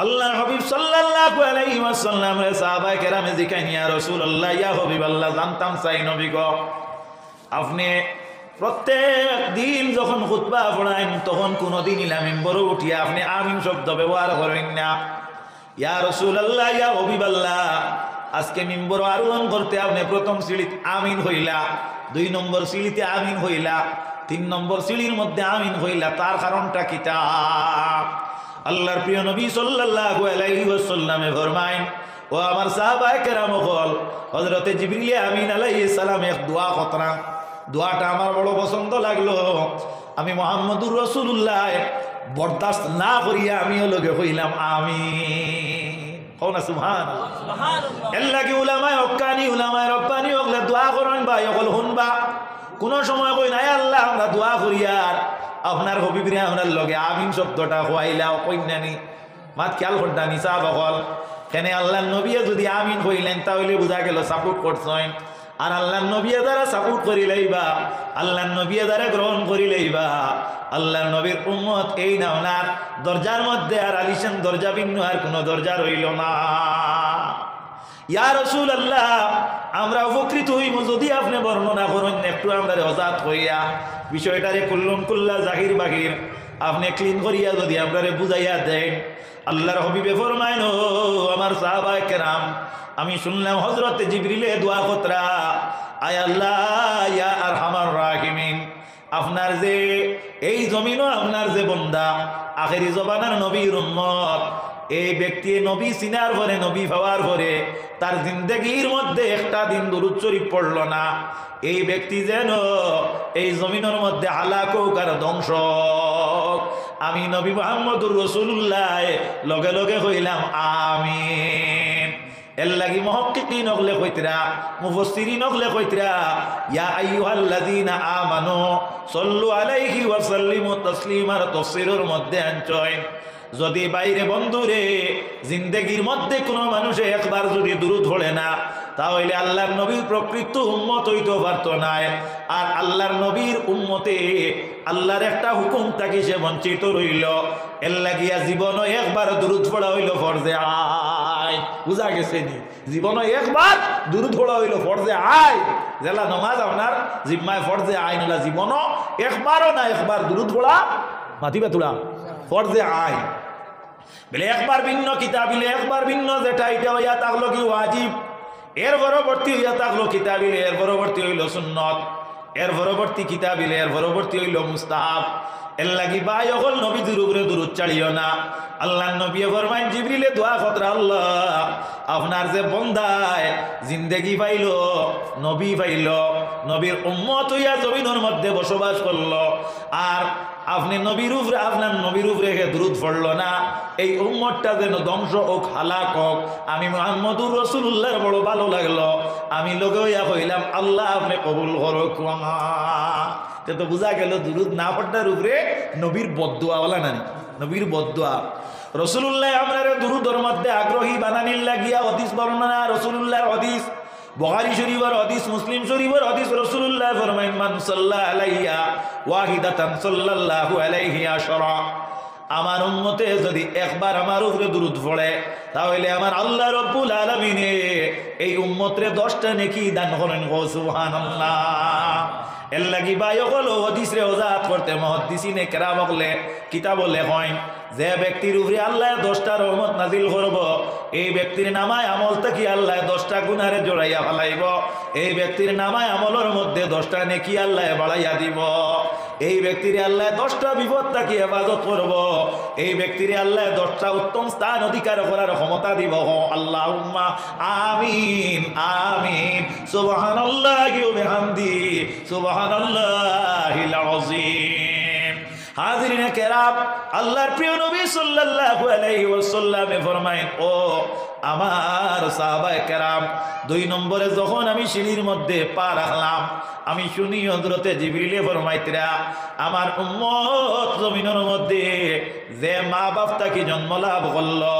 আল্লাহর হাবিব সাল্লাল্লাহু আলাইহি ওয়াসাল্লাম রে সাহাবায়ে কেরামে জিকাইন ইয়া রাসূলুল্লাহ ইয়া হাবিবাল্লাহ জানতাম চাই নবী গো আপনি প্রত্যেক দিন যখন খুতবা পড়ায়েন তখন কোনদিন মিম্বরে উঠিয়া আপনি আমিন শব্দ ব্যবহার করেন না। ইয়া রাসূলুল্লাহ ইয়া হাবিবাল্লাহ আজকে মিম্বর আরোহণ করতে আপনি প্রথম সিঁড়িতে আমিন হইলা, 2 নম্বর সিঁড়িতে আমিন হইলা, 3 নম্বর সিঁড়ির মধ্যে আমিন হইলা, তার কারণটা কিতা? আল্লাহর প্রিয় নবী সাল্লাল্লাহু আলাইহি ওয়াসাল্লামে ফরমায়েন ও আমার সাহাবায়ে কেরাম হল হযরতে জিবরিল আমিন আলাইহিস সালাম এক দোয়া করতেন। দোয়াটা আমার বড় পছন্দ লাগলো। আমি মুহাম্মদুর রাসূলুল্লাহ বরদাস্ত না করিয়া আমিও লগে হইলাম আমিন। কোনা সুবহানাল্লাহ সুবহানাল্লাহ। আল্লাহ কি উলামায়ে হক্কানি উলামায়ে রব্বানি ওগলে দোয়া করেন ভাই ওগল শুনবা। কোন সময় কই নাই আল্লাহ আমরা দোয়া করি আর আপনার হবিবরে আপনার লগে আমিন শব্দটা হইলাও কইনানি মাত খেয়াল করতানি সাহাবাগল কেনে আল্লাহর নবী যদি আমিন হইলেন তাহলে বুঝা গেল সাপোর্ট করছেন। আর আল্লাহর নবী দ্বারা সাপোর্ট করি লইবা, আল্লাহর নবী দ্বারা গ্রহণ করি লইবা। আল্লাহর নবীর উম্মত এই না ওনার দরজার মধ্যে আর আলিশান দরজা ভিন্ন আর কোনো দরজা রইল না। ইয়া রাসূলুল্লাহ আমরা উপকৃত হইব যদি আপনি বর্ণনা করেন একটু আমরা অজাত হইয়া বিষয়টারে কুল্লুম কুল্লা জাহির বাহির আপনি ক্লিন করিয়া যদি আমরা বুঝাইয়া দেন। আল্লাহর হাবিবে ফরমায়েন ও আমার সাহাবায়ে কেরাম আমি শুনলাম হযরতে জিবরিলে দোয়া কতরা আয় আল্লাহ ইয়া আরহামার রাহিমিন আপনার যে এই জমিনও আপনার যে বান্দা আখেরি জবানার নবীর উম্মত এই ব্যক্তি নবী সিনার পরে নবী পাওয়ার পরে তার জিন্দগির মধ্যে একটা দিন দুরূদ শরীফ পড়ল না, এই ব্যক্তি যেন এই জমিনের মধ্যে হালাক হোক আর ধ্বংস। আমি নবী মুহাম্মদুর রাসূলুল্লাহ লগে লগে হইলাম আমিন। এর লাগি মুহাক্কিকিন হলে কইতরা মুফাসসিরিন হলে কইতরা ইয়া আইয়ুহাল্লাযীনা আমানু সাল্লু আলাইহি ওয়া সাল্লিমু তাসলিমার তাফসীরের মধ্যে আনছয় যদি বাইরে বন্ধুরে জিন্দেগির মধ্যে কোনো মানুষে একবার যদি দুরূদ পড়ে না তাহলে আল্লাহর নবীর প্রকৃত উম্মত হইতে পারত না। আর আল্লাহর নবীর উম্মতে আল্লাহর একটা হুকুম থাকি সে বঞ্চিত রইল। এর লাগিয়া জীবনও একবার দুরূদ পড়া হইল ফরজে আয়। বুঝা গেছে নি? জীবনও একবার দুরূদ পড়া হইল ফরজে আয়। জেলা নমাজ আপনার জিম্মায় ফরজে আয় নলা জীবনও একবারও না একবার দুরূদ পড়া মাতিবা তোলা ফরজে আয় বলে একবার ভিন্ন কিতাবিলে একবার ভিন্ন যেটা এটা হইয়া থাকলো কি ওয়াজিব, এর পরবর্তী হইয়া থাকলো কিতাবিলে, এর পরবর্তী হইল সুন্নত, এর পরবর্তী কিতাবিলে, এর পরবর্তী হইল মুস্তাহাব। এর লাগি ভাই অকল নবীদের উপরে দুরূদ চালিও না। আল্লাহর নবী ফরমায়েন জিবরিলে দোয়া কতরা আল্লাহ আপনার যে বান্দায় জিন্দেগি পাইল নবী পাইল নবীর উম্মত হইয়া জমিনের মধ্যে বসবাস করলো আর আপনি নবীর উপরে আপনার নবীর উপরে দুরূদ পড়ল না, এই উম্মতটা যেন ধ্বংস হোক হালাক হোক। আমি মুহাম্মদুর রাসূলুল্লাহর বড় ভালো লাগলো, আমি লগে হইয়া কইলাম আল্লাহ আপনি কবুল করুক। তো বুঝা গেল দুরূদ না পড়ার উপরে নবীর বদদুয়া ওলা নানি নবীর বদদুয়া। রাসূলুল্লাহ আমরা দুরূদের মধ্যে আগ্রহী বানানির লাগিয়া হাদিস বর্ণনা রাসূলুল্লাহর হাদিস বুখারী শরীফের হাদিস মুসলিম শরীফের হাদিস রাসূলুল্লাহ ফরমায়েন মান সাল্লা আলাইয়া ওয়াহিদাতান সাল্লাল্লাহু আলাইহি আশরা আমার উম্মতে যদি একবার আমার উপরে দুরূদ পড়ে তাহলে আমার আল্লাহ রাব্বুল আলামিন এই উম্মতরে 10টা নেকি দান করেন। সুবহানাল্লাহ। এর লাগি ভাই হলো হাদিস রে ওজাত করতে মুহাদ্দিসিনে কেরাম বলে কিতাব লেখেন যে ব্যক্তির উপরে আল্লাহ 10টা রহমত নাজিল করব এই ব্যক্তির নামায় আমল থাকি আল্লাহ 10টা গুনারে জড়াইয়া ফেলাইব, এই ব্যক্তির নামায় আমলের মধ্যে 10টা নেকি আল্লাহ বাড়াইয়া দিব, এই ব্যক্তির আল্লাহ 10টা বিপদ থাকি হেফাজত করব, এই ব্যক্তির আল্লাহ 10টা উত্তম স্থান অধিকার করার ক্ষমতা দিব। আল্লাহুম্মা আমিন আমিন। সুবহানাল্লাহি ওয়া বিহামদি সুবহানাল্লাহিল আযীম। হাজিরিন কেরাম আল্লাহর প্রিয় নবী সাল্লাল্লাহু আলাইহি ওয়াসাল্লাম ফরমায়েন ও আমার সাহাবায়ে কেরাম 2 নম্বরে যখন আমি সিঁড়ির মধ্যে পা রাখলাম আমি শুনি হযরতে জিবরিলে ফরমাইতরা আমার উম্মত জমিনের মধ্যে যে মা বাপ তাকে জন্ম লাভ করলো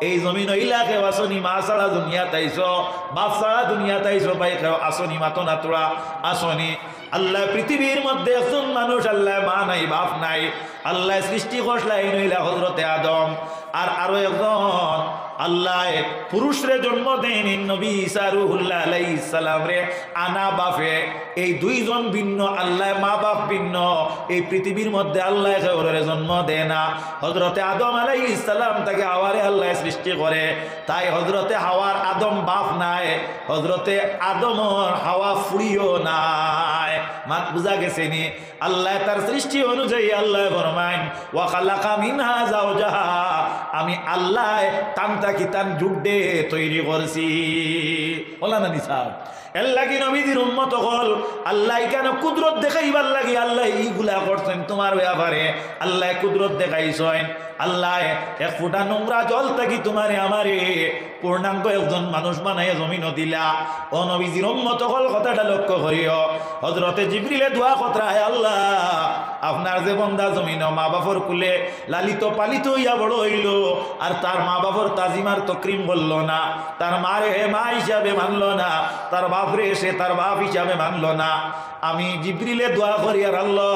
এই জমিন ইলাকে আসনি মা ছাড়া দুনিয়া তাইছো বাপ ছাড়া দুনিয়া তাইছো ভাই আসনি মাতো না তোরা আসনি। আল্লাহ পৃথিবীর মধ্যে একজন মানুষ আল্লাহ মা নাই বাপ নাই আল্লাহ সৃষ্টি করলা হযরতে আদম আর আরো একজন আল্লাহ পুরুষরে জন্ম দেন নবী ঈসা রুহুল্লাহ আলাইহিস সালাম রে আনা বাপে এই দুইজন ভিন্ন আল্লাহ মা বাপ ভিন্ন এই পৃথিবীর মধ্যে আল্লাহ কাউরে জন্ম দেয় না হযরতে আদম আলাইহিস সালাম তাকে হাওয়ারে আল্লাহ সৃষ্টি করে তাই হযরতে হাওয়ার আদম বাপ নাই হযরতে আদমর হাওয়া ফুড়িও নাই মাত বুঝা গেছে নি আল্লাহ তার সৃষ্টি অনুযায়ী আল্লাহ ফরমায় ওয়া খালাকা মিনহা যাওজাহা আমি আল্লাহ তানতাকি তান জুড়ে তৈরি করছি বলা না নিসাব এর লাগি নবীজির উম্মত হল আল্লাহ কেন কুদরত দেখাইবার লাগি আল্লাহ এইগুলা করছেন তোমার ব্যাপারে আল্লাহ কুদরত দেখাইছেন আল্লাহ এক ফুটা নোংরা জল থাকি তোমারে আমারে পূর্ণাঙ্গ একজন মানুষ বানাইয়া জমিনও দিলা ও নবীজির উম্মত হল কথাটা লক্ষ্য করিও হযরতে জিবরিলে দোয়া কতরায় আল্লাহ আপনার যে বন্দা জমিন মা বাপর কুলে লালিত পালিত হইয়া বড় হইল আর তার মা বাপর তাজিমার তকরিম বলল না তার মারে মা হিসাবে মানল না তার বাপরে সে তার বাপ হিসাবে মানল না আমি জিবরিলে দোয়া করি আর আল্লাহ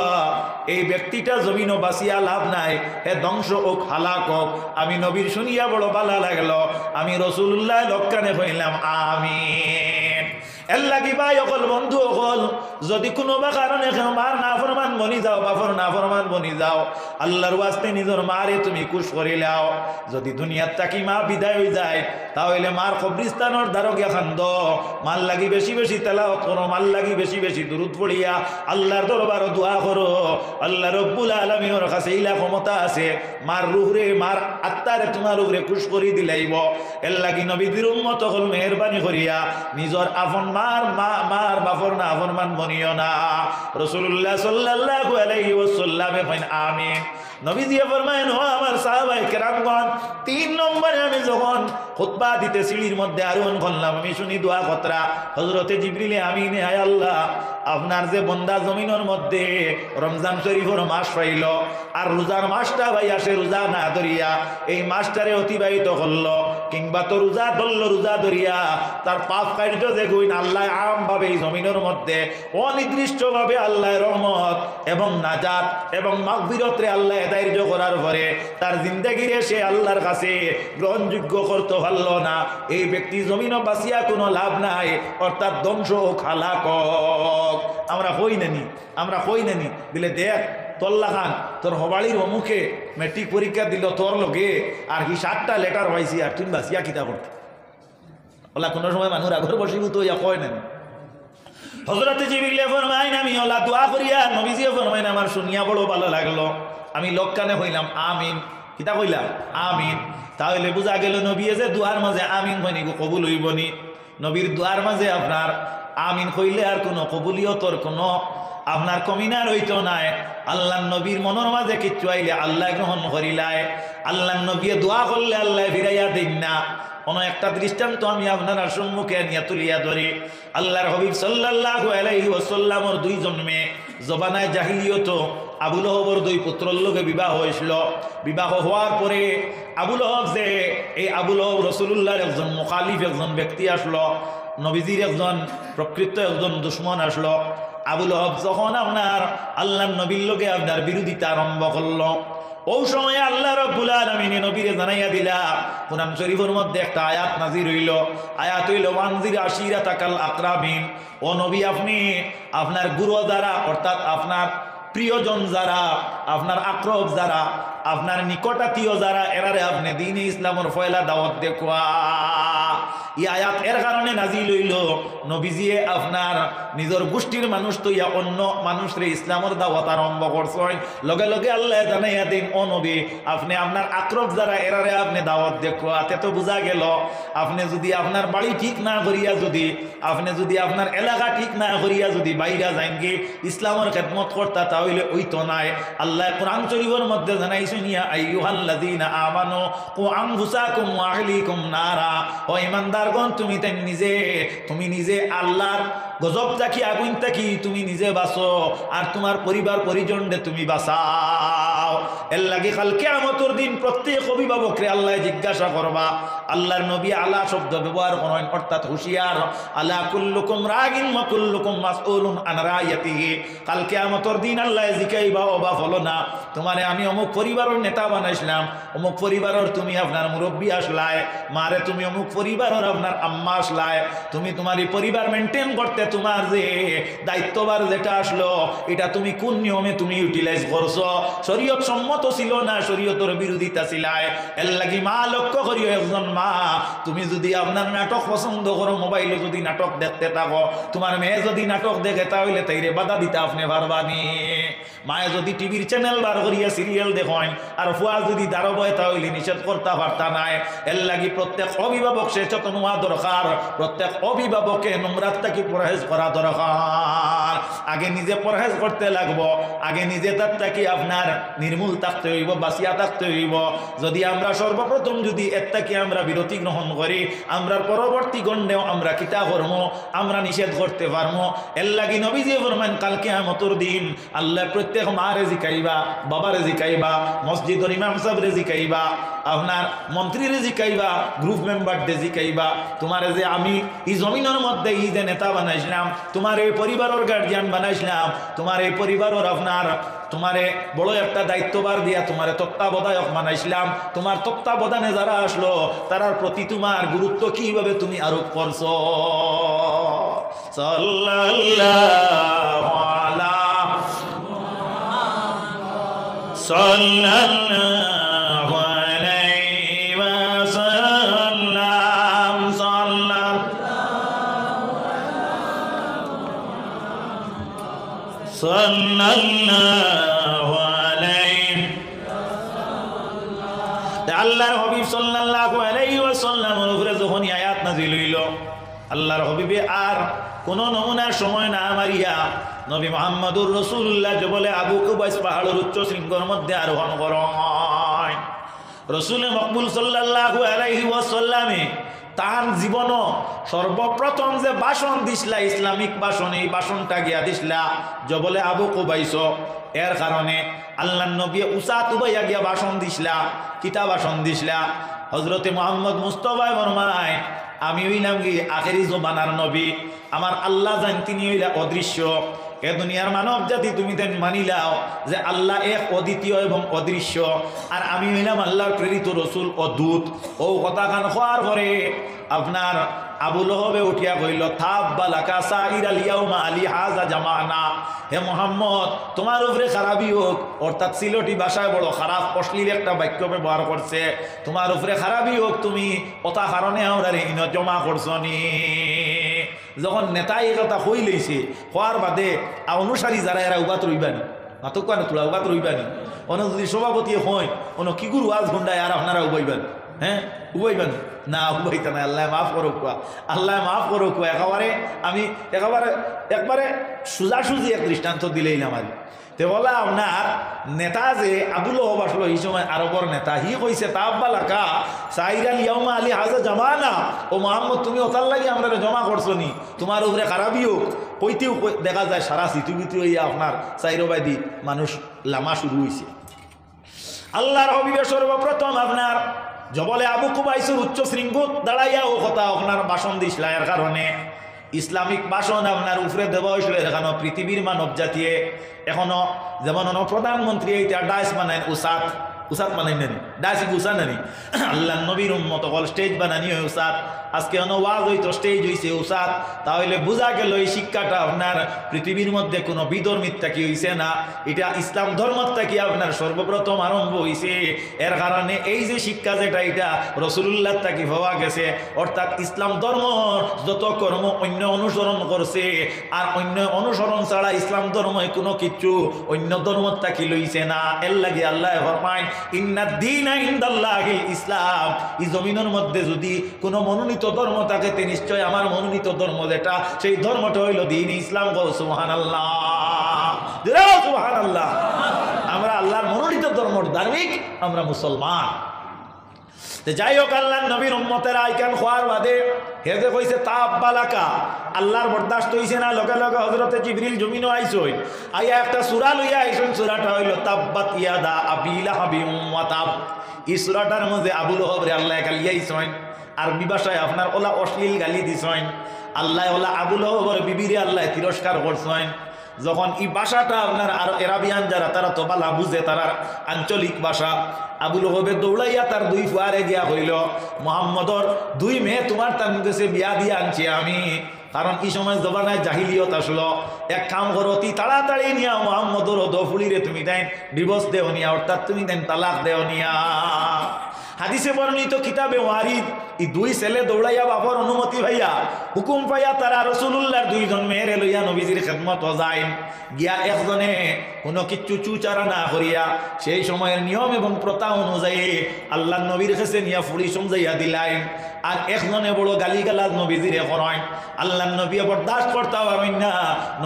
এই ব্যক্তিটা জমিনও বাঁচিয়া লাভ নাই হে ধ্বংস হোক হালাক হোক আমি নবীর শুনিয়া বড় ভালো লাগলো আমি রাসূলুল্লাহ লক্কানে কইলাম আমিন এর লাগি ভাই অকল বন্ধু অকল যদি কোনো বা কারণে মার না ফরমান বনি যাও বাপর না ফরমান বনি যাও আল্লাহর ওয়াস্তে নিজের মারে তুমি খুশ করিলাও যদি দুনিয়ার তাকি মা বিদায় হয়ে যায় তাহলে মার কবরিস্তানের দ্বারা গিয়া খান্দ মাল লাগি বেশি বেশি তেলাওয়াত করো মাল লাগি বেশি বেশি দুরূদ পড়িয়া আল্লাহর দরবারে দোয়া করো আল্লাহ রব্বুল আলামিনের কাছে ইলা ক্ষমতা আছে মার রূহরে মার আত্মারে তোমার উপরে খুশ করি দিলাইব এর লাগি নবীদের উম্মত হল মেহেরবানি করিয়া নিজের আপন মার বাপর না ফরমান বনিও না রাসূলুল্লাহ সাল্লাল্লাহু আলাইহি ওয়াসাল্লাম কইন আমিন নবীজি ফরমায়েন ও আমার সাহাবায়ে কেরামগণ 3 নম্বরে আমি যখন খুতবা দিতে সিঁড়ির মধ্যে আরোহণ করলাম আমি শুনি দোয়া কতরা হযরতে জিবরিলে আমিনে আয় আল্লাহ আপনার যে বন্দা জমিনের মধ্যে রমজান শরীফের মাস পাইল আর রোজার মাসটা ভাই আসে রোজা না ধরিয়া এই মাসটারে অতিবাহিত করলো কিংবা তো রোজা ধরল রোজা ধরিয়া তার পাপ কার্য যে গুণ আল্লাহ আমভাবে এই জমিনের মধ্যে অনির্দিষ্টভাবে আল্লাহ রহমত এবং নাজাত এবং মাগফিরতরে আল্লাহ দায়িত্ব করার পরে তার জিন্দেগিরে সে আল্লাহর কাছে গ্রহণযোগ্য করতে পারল না এই ব্যক্তি জমিনও বাঁচিয়া কোনো লাভ নাই অর্থাৎ ধ্বংস ও খালাক আমরা হই নানি বলে দেখ তল্লা খান তোর হবাড়ির অমুখে মেট্রিক পরীক্ষা দিল তোর লগে আর কি 7টা লেটার পাইছি আর তুমি বাঁচিয়া কিতা করতে ওলা কোনো সময় মানুষ আগর বসিব তো ইয়া কয় না হযরতে জিবরিল ফরমাইন আমি ওলা দোয়া করিয়া নবীজি ফরমাইন আমার শুনিয়া বড় ভালো লাগলো আমি লক্কানে হইলাম আমিন কিতা কইলাম আমিন তাহলে বুঝা গেল নবী যে দোয়ার মাঝে আমিন হয়নি কবুল হইবনি নবীর দোয়ার মাঝে আপনার আমিন কইলে আর কোনো কবুলিয়তর কোনো আপনার কমিনার হইতো নাই আল্লাহ নবীর মনের মাঝে কিচ্ছু আইলে আল্লাহ গ্রহণ করিলায় আল্লাহ নবী দোয়া করলে আল্লাহ ফিরাইয়া দিন না কোনো একটা দৃষ্টান্ত আমি আপনার সম্মুখে নিয়ে তুলিয়া ধরি আল্লাহর হাবিব সাল্লাল্লাহু আলাইহি ওয়াসাল্লামর 2 জন্মে জবানায় জাহিলিয়ত আবু লহবর 2 পুত্রর লগে বিবাহ হয়েছিল বিবাহ হওয়ার পরে আবু লহব যে এই আবু লহব রাসূলুল্লাহর একজন মুখালিফ একজন ব্যক্তি আসলো নবীজির একজন প্রকৃত একজন দুশ্মন আসলো আবু লহব যখন আপনার আল্লাহর নবীর লগে আপনার বিরোধিতা আরম্ভ করলো ওই সময় আল্লাহ রাব্বুল আলামিন নবীরে জানাইয়া দিলা কুরআন শরীফের মধ্যে একটা আয়াত নাযিল হইল আয়াত হইল ওয়ানজির আশিরাতাকাল আকরাবিন ও নবী আপনি আপনার গুরু যারা অর্থাৎ আপনার প্রিয়জন যারা আপনার আকরব যারা আপনার নিকটাত্মীয় যারা এরারে আপনি দ্বীন ইসলামের পয়লা দাওয়াত দেখুয়া এই আয়াত এর কারণে নাজিল হইল নবীজিয়ে আপনার নিজের গোষ্ঠীর মানুষ তো ইয়া অন্য মানুষরে ইসলামের দাওয়াত আরম্ভ করছেন লগে লগে আল্লাহ জানাইয়া দিন ও নবী আপনি আপনার আকরব যারা এরারে আপনি দাওয়াত দেখুয়া তে তো বোঝা গেল আপনি যদি আপনার বাড়ি ঠিক না করিয়া আপনি যদি আপনার এলাকা ঠিক না করিয়া যদি বাইরা যাইন কি ইসলামের খেদমত করতা তাহলে ওই তো নাই আল্লাহ কোরআন শরীফের মধ্যে জানাইছেন ইয়া আইয়ুহাল্লাযীনা আমানু কু আনফুসাকুম ওয়া আহলিকুম নারা ও ঈমানদারগণ তুমি নিজে আল্লাহর গজব থাকি আগুন থাকি তুমি নিজে বাঁচো আর তোমার পরিবার পরিজনকে তুমি বাঁচাও এর লাগি কাল কিয়ামতের দিন প্রত্যেক অভিভাবকরে আল্লাহ জিজ্ঞাসা করবা। আল্লাহর নবী আলা শব্দ ব্যবহার করেন, অর্থাৎ হুঁশিয়ার। আলা কুল্লুকুম রাগিন ওয়া কুল্লুকুম মাসউলুন আন রাইয়াতিহি। কাল কিয়ামতের দিন আল্লাহ জিকাইবা, অবা হলো না তোমারে আমি অমুক পরিবারের নেতা বানাইছিলাম, অমুক পরিবারের তুমি আপনার মুরব্বী আসলায়, মারে তুমি অমুক পরিবারের আপনার আম্মা আসলায়, তুমি তোমার এই পরিবার মেনটেন করতে তোমার যে দায়িত্ববার যেটা আসলো এটা তুমি কোন নিয়মে তুমি ইউটিলাইজ করছো, শরীয়ত সম্মত ছিল না, শরীয়তের বিরোধিতা ছিলায়। এর লাগি মা লক্ষ্য করিও, একজন মা তুমি যদি আপনার নাটক পছন্দ করো, মোবাইলে যদি নাটক দেখতে থাকো, তোমার মেয়ে যদি নাটক দেখে তাহলে তাইরে বাধা দিতে আপনি পারবানি। মায়ে যদি টিভির চ্যানেল বার করিয়া সিরিয়াল দেখেন আর ফুয়া যদি দাঁড়াবয় তাহলে নিষেধ করতে পারতা নাই। এর লাগি প্রত্যেক অভিভাবক সচেতন হওয়া দরকার, প্রত্যেক অভিভাবকে নোংরাত থেকে পরহেজ করা দরকার। আগে নিজে পরহেজ করতে লাগবো, আগে নিজে তার থেকে আপনার নির্মূল থাকতে হইব, বাঁচিয়া থাকতে হইব। যদি আমরা সর্বপ্রথম যদি এর থেকে আমরা বিরতি গ্রহণ করি, আমরা পরবর্তী গণ্ডেও আমরা কিতা কর্ম আমরা নিষেধ করতে পারবো। এর লাগি নবীজি ফরমান কাল কিয়ামতের দিন আল্লাহ প্রত্যেক মারে জিকাইবা, বাবারে জিকাইবা, মসজিদের ইমাম সাহেবরে জিকাইবা, আপনার মন্ত্রীরে জিকাইবা, গ্রুপ মেম্বারদের জিকাইবা, তোমার যে আমি এই জমিনের মধ্যে এই যে নেতা বানাইছিলাম, তোমার এই পরিবারের গার্জিয়ান বানাইছিলাম, তোমার এই পরিবারের আপনার তোমারে বড় একটা দায়িত্ববার দিয়া তোমারে তত্ত্বাবধায়ক বানাইছিলাম, তোমার তত্ত্বাবধানে যারা আসলো তারার প্রতি তোমার গুরুত্ব কিভাবে তুমি আরোপ করছো। সাল্লাল্লাহু আলা সাল্লাল্লাহু আলাইহি ওয়াসাল্লাম সাল্লাল্লাহু আলাইহি। আল্লাহর হাবিব সাল্লাল্লাহু আলাইহি ওয়াসাল্লামের উপরে যখন আয়াত নাযিল হইল, আল্লাহর হাবিবে আর কোন নমুনার সময় না মারিয়া নবী মুহাম্মদুর রাসূলুল্লাহ বলে আবু কুবাইস পাহাড়ের উচ্চ শৃঙ্গের মধ্যে আরোহণ করেন। রাসূল মকবুল সাল্লাল্লাহু আলাইহি ওয়াসাল্লামে তার জীবন সর্বপ্রথম যে ভাষণ দিছিলা, ইসলামিক ভাষণ, এই ভাষণটা গিয়া দিছিলা বলে আবু কুবাইস। এর কারণে আল্লাহ নবী উসাত উবাইয়া গিয়া ভাষণ দিছিলা। কিতা ভাষণ দিছিলা? হযরতে মুহাম্মদ মুস্তাফা ফরমায় আমি হইলাম কি আখেরি জমানার নবী, আমার আল্লাহ জান তিনি হইলা অদৃশ্য। এ দুনিয়ার মানব জাতি তুমি তেন মানিলাও যে আল্লাহ এক, অদ্বিতীয় এবং অদৃশ্য, আর আমি হইলাম আল্লাহর প্রেরিত রসুল ও দূত। ও কথা খান হওয়ার পরে আপনার আবু লহবে উঠিয়া কইল থাব্বা লাকা সাইরাল ইয়াউমা আলি হাযা জামানা। হে মুহাম্মদ তোমার উপরে খারাপই হোক, অর্থাৎ সিলটি ভাষায় বড় খারাপ অশ্লীল একটা বাক্য ব্যবহার করছে, তোমার উপরে খারাপই হোক, তুমি কথা কারণে আমরা ইন জমা করছনি। যখন নেতা এই কথা হই লইছে, হওয়ার বাদে অনুসারী যারা এরা উবাত রইবানি, মাতক কানে তোলা উবাত রইবানি। অন যদি সভাপতি হয় অন কি গুরু আজ ঘন্টায় আর আপনারা উবাইবেন, হ্যাঁ উবাইবেন না, উবাইতে না। আল্লাহ মাফ করো কুয়া, আল্লাহ মাফ করো কুয়া। আমি একবারে সোজাসুজি এক দৃষ্টান্ত দিলেইলাম আর তে বলা আপনার নেতা যে আবুল হব আসলো এই সময় আরবর নেতা, হি কইছে তাব্বা লাকা সাইরাল ইয়াউমা আলি হাযা জামানা। ও মুহাম্মদ তুমি ওতার লাগি আমরা জমা করছো নি, তোমার উপরে খারাপই হোক। কইতেও দেখা যায় সারা সিটুবিটি হইয়া আপনার চাইরবাদি মানুষ লামা শুরু হয়েছে। আল্লাহর হাবিবের সর্বপ্রথম আপনার জবলে আবু কুবাইসের উচ্চ শৃঙ্গ দাঁড়াইয়া ও কথা আপনার ভাষণ দিছিল। এর কারণে ইসলামিক ভাষণ আপনার উপরে দেওয়া হয়েছিল। এখানে পৃথিবীর মানব জাতিয়ে এখনো যেমন প্রধানমন্ত্রী এইটা ডাইস বানায়, উসাত বানাই নানি, ডাইস উসা নানি, আল্লাহ নবীর উম্মত কল স্টেজ বানানি হয় উসাত। আজকে ওয়াজ হইতো স্টেজ হইছে উসাত। তাহলে বোঝা গেল এই শিক্ষাটা আপনার পৃথিবীর মধ্যে কোনো বিধর্মিতা কি হইছে না, এটা ইসলাম ধর্মটা কি আপনার সর্বপ্রথম আরম্ভ হইছে। এর কারণে এই যে শিক্ষা যেটা এটা রাসূলুল্লাহ তাকি হওয়া গেছে, অর্থাৎ ইসলাম ধর্ম যত কর্ম অন্য অনুসরণ করছে, আর অন্য অনুসরণ ছাড়া ইসলাম ধর্মে কোনো কিছু অন্য ধর্মটা কি লইছে না। এর লাগে আল্লাহ ফরমায় ইন্নাদ দীনা ইনদাল্লাহিল ইসলাম। এই জমিনের মধ্যে যদি কোনো মনোনীত ধর্ম থাকে তে নিশ্চয় আমার মনোনীত ধর্ম যেটা, সেই ধর্মটা হইল দ্বীন ইসলাম। গো সুবহানাল্লাহ, সুবহানাল্লাহ। আমরা আল্লাহর মনোনীত ধর্মের ধার্মিক, আমরা মুসলমান। যাই হোক, আল্লাহ নবীর উম্মতেরা আইকান খোয়ার বাদে হে যে কইছে তাপ বালাকা, আল্লাহর বরদাস্ত হইছে না, লগে লগে হযরতে জিবরিল জমিনও আইছই, আইয়া একটা সূরা লইয়া আইছন। সূরাটা হইল তাব্বাত ইয়াদা আবি লাহাবিন ওয়া তাব। এই সূরাটার মধ্যে আবু লাহাবরে আল্লাহ গালিয়াইছেন, আরবি ভাষায় আপনার ওলা অশ্লীল গালি দিছেন। আল্লাহ ওলা আবু লাহাবর বিবিরে আল্লাহ তিরস্কার করছেন। যখন এই ভাষাটা আপনার আর এরাবিয়ান যারা তারা তো বালা বুঝে, তারা আঞ্চলিক ভাষা, আবু লাহাবে দৌড়াইয়া তার দুই ফুয়ারে গিয়া হইল, মুহাম্মদর দুই মেয়ে তোমার তার কাছে বিয়া দিয়ে আনছি আমি, কারণ এই সময় জবানায় জাহিলিয়ত আসলো। এক কাম করো, অতি তাড়াতাড়ি নিয়া মুহাম্মদর দফুলিরে তুমি দেন ডিভোর্স দেও নিয়া, অর্থাৎ তুমি দেন তালাক দেও নিয়া। হাদিসে বর্ণিত কিতাবে ওয়ারিদ, এই দুই ছেলে দৌড়াইয়া বাবার অনুমতি ভাইয়া হুকুম পাইয়া তারা রাসূলুল্লাহর দুইজন মেয়েরে লইয়া নবীজির খেদমত যায়। গিয়া একজনে কোনো কিচ্ছু চুচারা না করিয়া সেই সময়ের নিয়ম এবং প্রথা অনুযায়ী আল্লাহ নবীর কাছে নিয়া ফুড়ি সমঝাইয়া দিলাই। আর একজনে বড় গালিগালাজ নবীজিরে করেন। আল্লাহ নবী বরদাস্ত করতে পারেন না।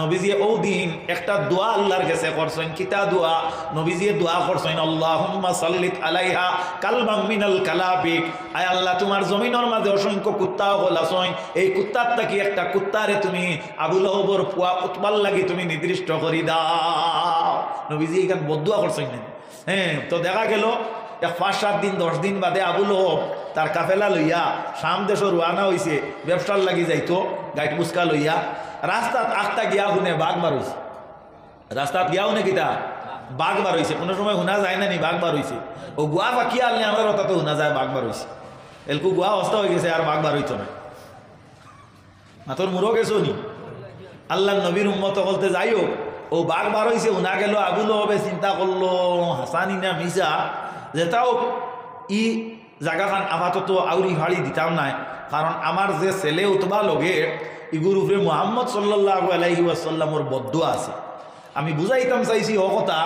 নবীজি ও দিন একটা দোয়া আল্লাহর কাছে করছেন। কিতা দোয়া? নবীজি দোয়া করছেন, আল্লাহুম্মা সাল্লিত আলাইহা কালবাম মিনাল কালাবিক। আয় আল্লাহ, তোমার জমিনের মাঝে অসংখ্য কুত্তা হল আসন, এই কুত্তার থাকি একটা কুত্তারে তুমি আবু লাহাবর পুয়া উতবার লাগি তুমি নির্দিষ্ট করি দাও। নবীজি এখানে বদুয়া করছেন না। হ্যাঁ, তো দেখা গেল 5-7 দিন 10 দিন বাদে আবু লাহাব তার কাফেলা লইয়া শাম দেশে রওনা হইছে, ব্যবসার লাগি যাইতো গাইট মুস্কা লইয়া। রাস্তাত আখতা গিয়া শুনে বাঘ বার হইছে। রাস্তাত গিয়া শুনে কিতা বাঘ বার হইছে। কোনো সময় শুনা যায় না নি বাঘ বার হইছে। ও গুয়া পাখি আনলে আমার কথা তো শুনা যায় বাঘ বার হইছে। এলকু গুয়া অস্ত হয়ে গেছে, আর বাঘ বার হইতো না। তোর মুরো গেছো নি? আল্লাহ নবীর উম্মত বলতে যাইও, ও বাঘ বার হইছে শুনা গেল। আবু লাহাবে চিন্তা করলো হাসানি না মিসা, যেটাও ই জায়গাখান আপাতত আউরি ভাড়ি দিতাম নাই, কারণ আমার যে ছেলে উতবা লগে ইগুর উপরে মুহাম্মদ সাল্লাল্লাহু আলাইহি ওয়াসাল্লামর বদদুয়া আছে। আমি বুঝাইতাম চাইছি ও কথা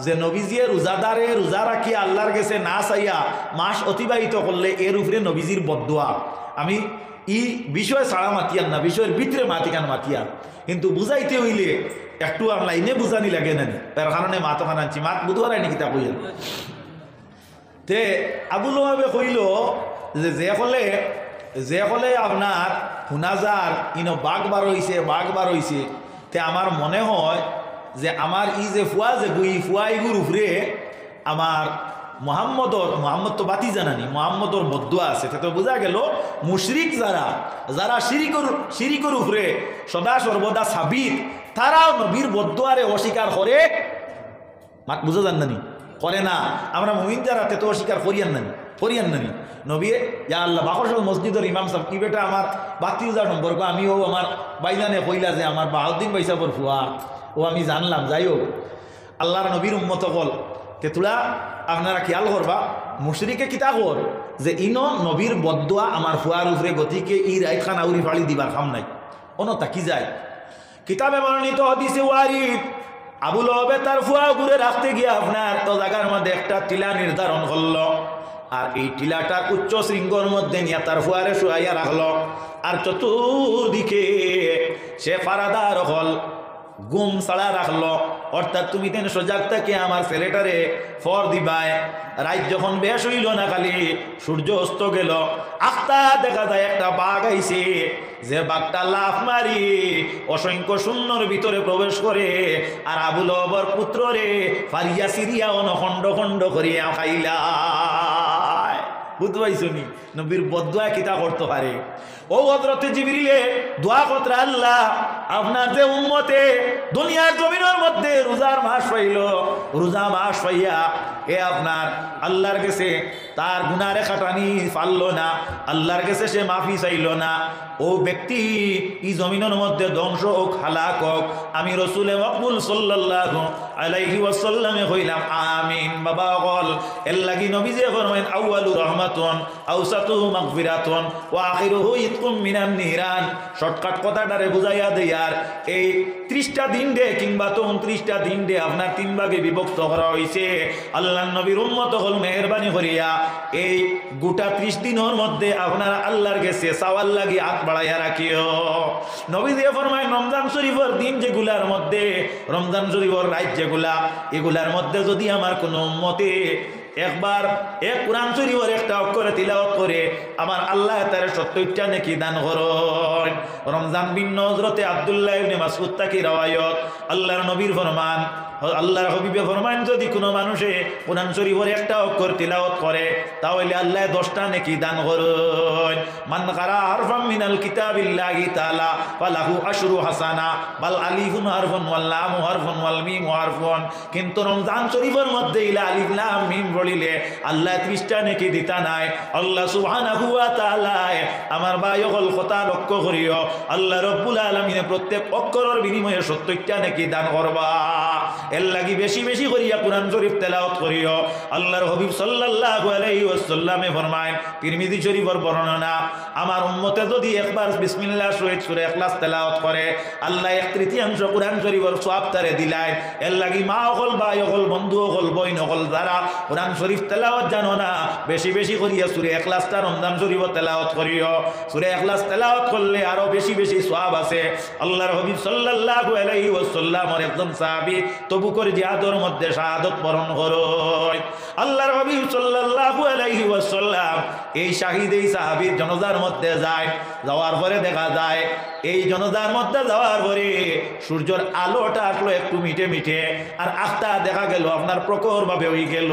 যে নবীজিয়ে রোজাদারে রোজা রাখি আল্লাহর কাছে না চাইয়া মাস অতিবাহিত করলে এর উপরে নবীজির বদদুয়া। আমি ই বিষয় ছাড়া মাতিয়ান না, বিষয়ের ভিতরে মাতিকান মাতিয়ান, কিন্তু বুঝাইতে হইলে একটু আমরা ইনে বুঝানি লাগে না, তার কারণে মাত খান আনছি। মাত বুধবার নাকি তা কইল তে আবু লাহাবে কইল যে হলে আপনার হুনাজার ইনো বাঘ বার হইছে, বাঘ বার হইছে, তে আমার মনে হয় যে আমার ই যে ফুয়া যে গুই ফুয়া ইগুর উপরে আমার মোহাম্মদ তো বাতি জানানি মোহাম্মদর বদদুয়া আছে। তো বোঝা গেল মুশরিক যারা শিরিকর উপরে সদা সর্বদা সাবিত, তারাও নবীর বদদুয়ারে অস্বীকার করে। মাত বুঝা যান নানি করে না। আমরা মুমিন যারা তো অস্বীকার করিয়ান নানি নবী ইয়া আল্লাহ বাকরসল মসজিদের ইমাম সাহেব কি বেটা আমার বাতি উজার সম্পর্ক আমিও আমার বাইজানে কইলা যে আমার বাহাউদ্দিন বাইসাবর ফুয়া ও আমি জানলাম। যাই হোক, আল্লাহর নবীর উম্মত কল তেতুলা আপনারা খেয়াল করবা মুশরিকে কিতা কর যে ইনো নবীর বদদুয়া আমার ফুয়ার উপরে, গতিকে ই রাইত খান আউরি ফাড়ি দিবার কাম নাই, অন তাকি যায়। কিতাবে বর্ণিত হদিসে ওয়ারিদ আবু লাহাবে তার ফুয়া ঘুরে রাখতে গিয়ে আপনার তো জায়গার মধ্যে একটা টিলা নির্ধারণ করলো, আর এই টিলাটার উচ্চ শৃঙ্গর মধ্যে নিয়ে তার ফুয়ারে শুয়াইয়া রাখলো, আর চতুর্দিকে সে ফারাদার হল গুম ছাড়া রাখলো। অর্থাৎ তুমি তেন সজাগ থেকে আমার ছেলেটারে ফর দিবায়। রাত যখন বেশ হইল না, খালি সূর্য অস্ত গেল, আখতা দেখা যায় একটা বাঘ আইছে, যে বাঘটা লাফ মারি অসংখ্য শূন্যর ভিতরে প্রবেশ করে, আর আবু লাহাবের পুত্র রে ফারিয়া সিরিয়া খণ্ড খণ্ড করিয়া খাইলা। বুঝতে পাইছো নি নবীর বদদুয়া কিতা করতে পারে? ও হযরতে জিবরিলে দোয়া করতে, আল্লাহ আপনার যে উম্মতে দুনিয়ার জমিনের মধ্যে রোজার মাস পাইল, রোজা মাস পাইয়া এ আপনার আল্লাহর কাছে তার গুনারে খাটানি পারল না, আল্লাহর কাছে সে মাফি চাইল না, ও ব্যক্তি এই জমিনের মধ্যে ধ্বংস হোক, হালাক হোক। আমি রসুলে মকবুল সাল্লাল্লাহু আলাইহি ওয়াসাল্লামে কইলাম আমিন। বাবা বল এর লাগি নবীজি ফরমাইন আউয়ালু রাহমাতুন আওসাতুহু মাগফিরাতুন ওয়া আখিরুহু ইতকুম মিনান নিরান। শর্টকাট কথাটারে বুঝাইয়া দেই। আর এই 30টা দিন দে কিংবা 29টা দিন দে আপনার 3 ভাগে বিভক্ত করা হয়েছে। আল্লাহর নবীর উম্মত হল মেহেরবানি করিয়া এই গোটা 30 দিনের মধ্যে আপনার আল্লাহর কাছে সওয়াল লাগি হাত বাড়াইয়া রাখিও। নবীজি ফরমায় রমজান শরীফের দিন যেগুলার মধ্যে, রমজান শরীফের রাত যেগুলা, এগুলার মধ্যে যদি আমার কোনো উম্মতে একবার এক কোরআন শরীফের একটা অক্ষরে তিলাওয়াত করে আমার আল্লাহ তার 70টা নেকি দান করেন। রমজান বিন হযরতে আব্দুল্লাহ ইবনে মাসউদ তাকি রওয়ায়াত, আল্লাহর নবীর ফরমান, আল্লাহর হাবিবে ফরমান যদি কোনো মানুষে কোরআন শরীফের একটা অক্ষর তিলাওয়াত করে তাহলে আল্লাহ 10টা নেকি দান করেন। মান কারা হারফাম মিনাল কিতাবিল্লাহি তাআলা ফালাহু আশরু হাসানা বাল আলিফুন হারফুন ওয়াল লাম হারফুন ওয়াল মিম হারফুন। কিন্তু রমজান শরীফের মধ্যে ইলা আলিফ লাম মিম বলিলে আল্লাহ 30টা নেকি দিতা নাই। আল্লাহ সুবহানাহু ওয়া তাআলা আমার ভাই সকল কথা লক্ষ্য করিও, আল্লাহ রাব্বুল আলামিন প্রত্যেক অক্ষরের বিনিময়ে 70টা নেকি দান করবা। এর লাগি বেশি বেশি করিয়া কোরআন শরীফ তেলাওয়াত করিও। আল্লাহর হাবিব সাল্লাল্লাহু আলাইহি ওয়াসাল্লামে ফরমায়, তিরমিজি শরীফের বর্ণনা, আমার উম্মতে যদি একবার বিসমিল্লাহ শহীদ সূরা ইখলাস তেলাওয়াত করে আল্লাহ 1/3 কোরআন শরীফের সওয়াব তারে দিলায়। এর লাগি মা হল ভাই হল বন্ধু হল বইন হল যারা কোরআন শরীফ তেলাওয়াত জানো না বেশি বেশি করিয়া সূরা ইখলাসটা রমজান শরীফ তেলাওয়াত করিও। সূরা ইখলাস তেলাওয়াত করলে আরো বেশি বেশি সওয়াব আছে। আল্লাহর হাবিব সাল্লাল্লাহু আলাইহি ওয়াসাল্লামের একজন সাহাবী তবুকর জিহাদের মধ্যে শাহাদাত বরণ করেন। আল্লাহর হাবিব সাল্লাল্লাহু আলাইহি ওয়াসাল্লাম এই শাহিদ এই সাহাবীর জানাজার মধ্যে যায়। যাওয়ার পরে দেখা যায় এই জানাজার মধ্যে যাওয়ার পরে সূর্যের আলোটা আসলো একটু মিটে মিটে, আর আখটা দেখা গেল আপনার প্রখর ভাবে হয়ে গেল।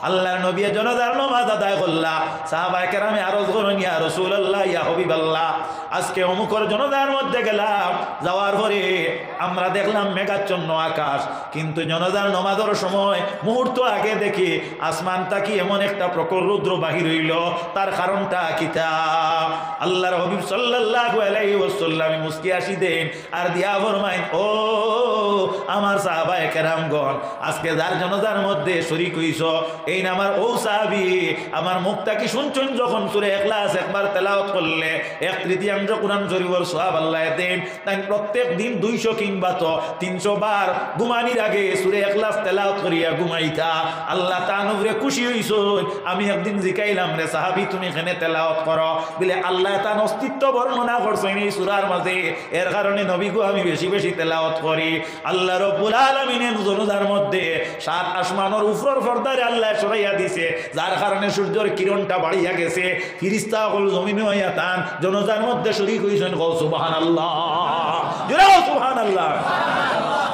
আল্লাহর নবী জানাজার নামাজ আদায় করলা, সাহাবায়ে কেরামে আরজ করেন, ইয়া রাসূলুল্লাহ ইয়া হাবিবাল্লাহ, আজকে অমুকর জানাজার মধ্যে গেলাম, যাওয়ার পরে আমরা দেখলাম মেঘাচ্ছন্ন আকাশ, কিন্তু জানাজার নামাজের সময় মুহূর্ত আগে দেখি আসমানটা কি এমন একটা প্রখর রৌদ্র বাহির হইল, তার কারণটা কিতা? আল্লাহর হাবিব সাল্লাল্লাহু আলাইহি ওয়াসাল্লাম মুস্কি হাসি দেন আর দিয়া ফরমাইন, ও আমার সাহাবায়ে কেরামগণ, আজকে যার জানাজার মধ্যে শরীক হইছো এই না আমার ও সাহাবী, আমার মুখটা কি শুনছেন যখন সূরা ইখলাস একবার তেলাওয়াত করলে 1/3 কোরআন শরীফের সওয়াব আল্লাহ দেন। তাই প্রত্যেক দিন 200 কিংবা তো 300 বার ঘুমানির আগে সূরা ইখলাস তেলাওয়াত করিয়া ঘুমাইতা। আল্লাহ তাআলা খুশি হইছো। আমি একদিন জিকাইলাম রে সাহাবী তুমি এখানে তেলাওয়াত করো বলে আল্লাহ তার অস্তিত্ব বর্ণনা করছেন এই সূরার মাঝে, এর কারণে নবী গো আমি বেশি বেশি তেলাওয়াত করি। আল্লাহ রাব্বুল আলামিনের জানাজার মধ্যে 7 আসমানের উপরের পর্দারে আল্লাহ সরাইয়া দিছে, যার কারণে সূর্যের কিরণটা বাড়িয়া গেছে। ফেরেশতা হল জমিনে হইয়া তান জানাজার মধ্যে শরীক হইছেন। গো সুবহানাল্লাহ, জোরে সুবহানাল্লাহ।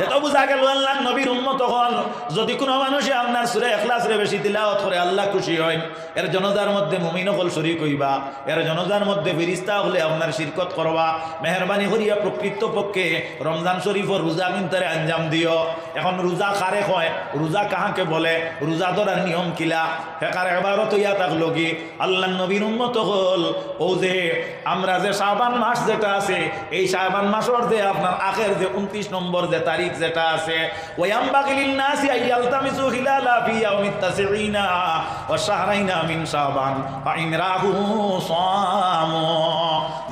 এটা বুঝা গেল আল্লাহর নবীর উম্মত হল যদি কোনো মানুষে আপনার সূরা ইখলাস রে বেশি তিলাওয়াত করে আল্লাহ খুশি হয়। এর জানাজার মধ্যে মুমিন হল শরীক হইবা, এর জানাজার মধ্যে ফেরেশতা হলে আপনার শিরকত করবা। মেহেরবানি করিয়া প্রকৃত পক্ষে রমজান শরীফের রোজা কিনতে আঞ্জাম দিও। এখন রোজা কারে হয়, রোজা কাহাকে বলে, রোজা ধরার নিয়ম কিলা হেকার এবারও তো ইয়া থাকলো কি আল্লাহর নবীর উম্মত হল ও যে আমরা যে শাবান মাস যেটা আছে এই শাবান মাসের যে আপনার আখের যে 29 নম্বর যে তারিখ যেটা আছে, ওয়ায়ামবাগি লিন-নাসি আইয়ালতামিসু হিলালা ফি ইয়াউমিত তাসঈনা ওয়া শাহরাইনা মিন শাবান ফাইন রাহু সামু।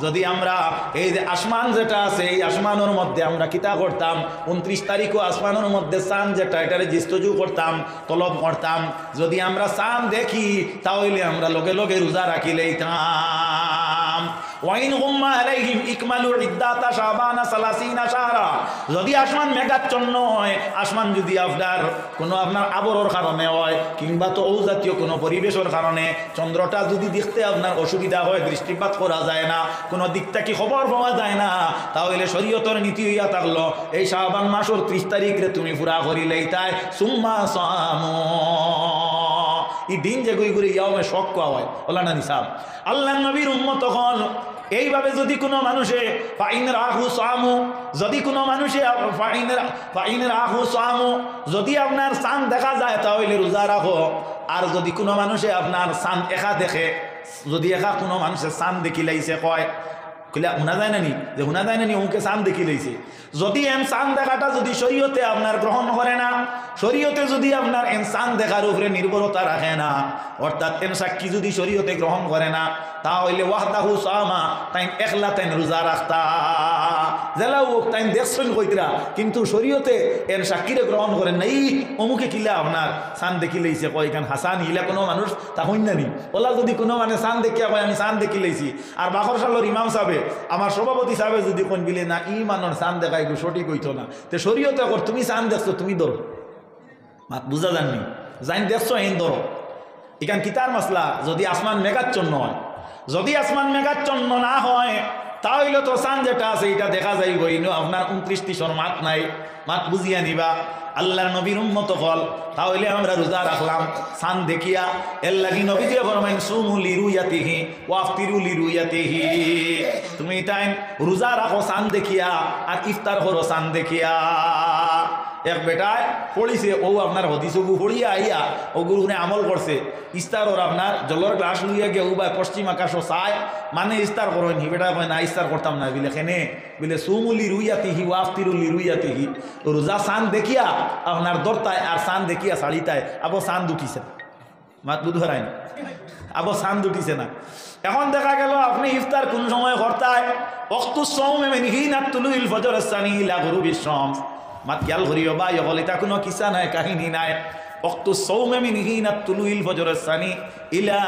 যদি আমরা এই যে আসমান যেটা আছে এই আসমানের মধ্যে আমরা কিতা করতাম 29 তারিখও আসমানের মধ্যে চাঁদ যেটা এটারে জিস্তজু করতাম, তলব করতাম। যদি আমরা চাঁদ দেখি তাহলে আমরা লগে লগে রোজা রাখি লইতাম। ওয়াইন গুম্মা আলাইহিম ইকমালু ইদ্দাতা শাবানা 30 শাহরা। যদি আসমান মেঘাচ্ছন্ন হয়, আসমান যদি আপনার কোনো আপনার আবরর কারণে হয় কিংবা তো জাতীয় কোনো পরিবেশের কারণে চন্দ্রটা যদি দেখতে আপনার অসুবিধা হয়, দৃষ্টিপাত করা যায় না, কোনো দিকটা কি খবর পাওয়া যায় না, তাহলে শরীয়তের নীতি হইয়া থাকলো এই শাবান মাসের 30 তারিখে তুমি পুরা করিলেই তাই সুম্মা সামু। এই দিন যে গুই গুই ইয়ামে শক কোয়া হয় ওলা না নিসাব। আল্লাহর নবীর উম্মত হল এইভাবে যদি কোনো মানুষে ফাইন রাহু সামু, যদি কোনো মানুষে ফাইন রাহু সামু, যদি আপনার চাঁদ দেখা যায় তাহলে রোজা রাখো। আর যদি কোনো মানুষে আপনার চাঁদ একা দেখে, যদি একা কোনো মানুষের চাঁদ দেখি লাইছে কয় কইলে শোনা যায় না নি যে শোনা যায় না নি ওকে চাঁদ দেখি লাইছে, যদি এম চাঁদ দেখাটা যদি শরীয়তে আপনার গ্রহণ করে না, শরীয়তে যদি আপনার এম চাঁদ দেখার উপরে নির্ভরতা রাখে না, অর্থাৎ এম সাক্ষী যদি শরীয়তে গ্রহণ করে না, তাহলে ওয়াহদাহু সামা তাই একলা তাই রোজা রাখতা জেলাও তাই দেখছেন কইতরা, কিন্তু শরীয়তে এর সাক্ষীরে গ্রহণ করেন নাই। অমুকে কিলা আপনার চাঁদ দেখি লাইছে কয় কারণ হাসান ইলা কোনো মানুষ তা হইন না নি ওলা যদি কোনো মানে চাঁদ দেখিয়া কয় আমি চাঁদ দেখি লাইছি, আর বাখর সালোর ইমাম সাহেব আমার সভাপতি সাহেব যদি কোন বিলে না ই মানর চাঁদ দেখা এগুলো সঠিক হইতো না, তো শরীয়তে কর তুমি চাঁদ দেখছো তুমি ধরো বুঝা যাননি জানি দেখছো এই ধরো এখান কিতার মাসলা যদি আসমান মেঘাচ্ছন্ন হয়, যদি আসমান মেঘাচ্ছন্ন না হয় তাহলে তো চাঁদ যেটা আছে এটা দেখা যাইব। আপনার 29টি মাত নাই, মাত বুঝিয়া নিবা আল্লাহর নবীর উম্মত হল। তাহলে আমরা রোজা রাখলাম চাঁদ দেখিয়া, এর লাগি নবী দিয়ে ফরমাইন সুমু লিরুয়াতিহি ওয়াফতিরু লিরুয়াতিহি। তুমি তাই রোজা রাখো চাঁদ দেখিয়া আর ইফতার করো চাঁদ দেখিয়া। এক বেটায় পড়িছে, ও আপনার হদিসবু পড়িয়া আইয়া ও গুরুনে আমল করছে। ইস্তার ওর আপনার জলের গ্লাস লইয়া গিয়ে বা পশ্চিম আকাশও চায় মানে ইস্তার করেন হি। বেটা কয় না ইস্তার করতাম না বিলে খেনে বিলে সুমুলি রুইয়াতিহি ওয়াফতিরুলি রুইয়াতিহি। রোজা চাঁদ দেখিয়া আপনার দরতায় আর চাঁদ দেখিয়া শাড়িতায় আবার চাঁদ উঠিছে না, মাত বুধ হারায় না, আবার চাঁদ উঠিছে না। এখন দেখা গেল আপনি ইফতার কোন সময় করতায় ওয়াক্তু সাওমি মিন হিনা তুলুইল ফজর আস-সানি ইলা গুরুবিশ শামস। মাত খেয়াল করিও বা ইহল এটা কোনো কিসা নাই, কাহিনী নাই। ওয়াক্তু সাওমি মিন হিনা তুলুইল ফজর আস-সানি ইলা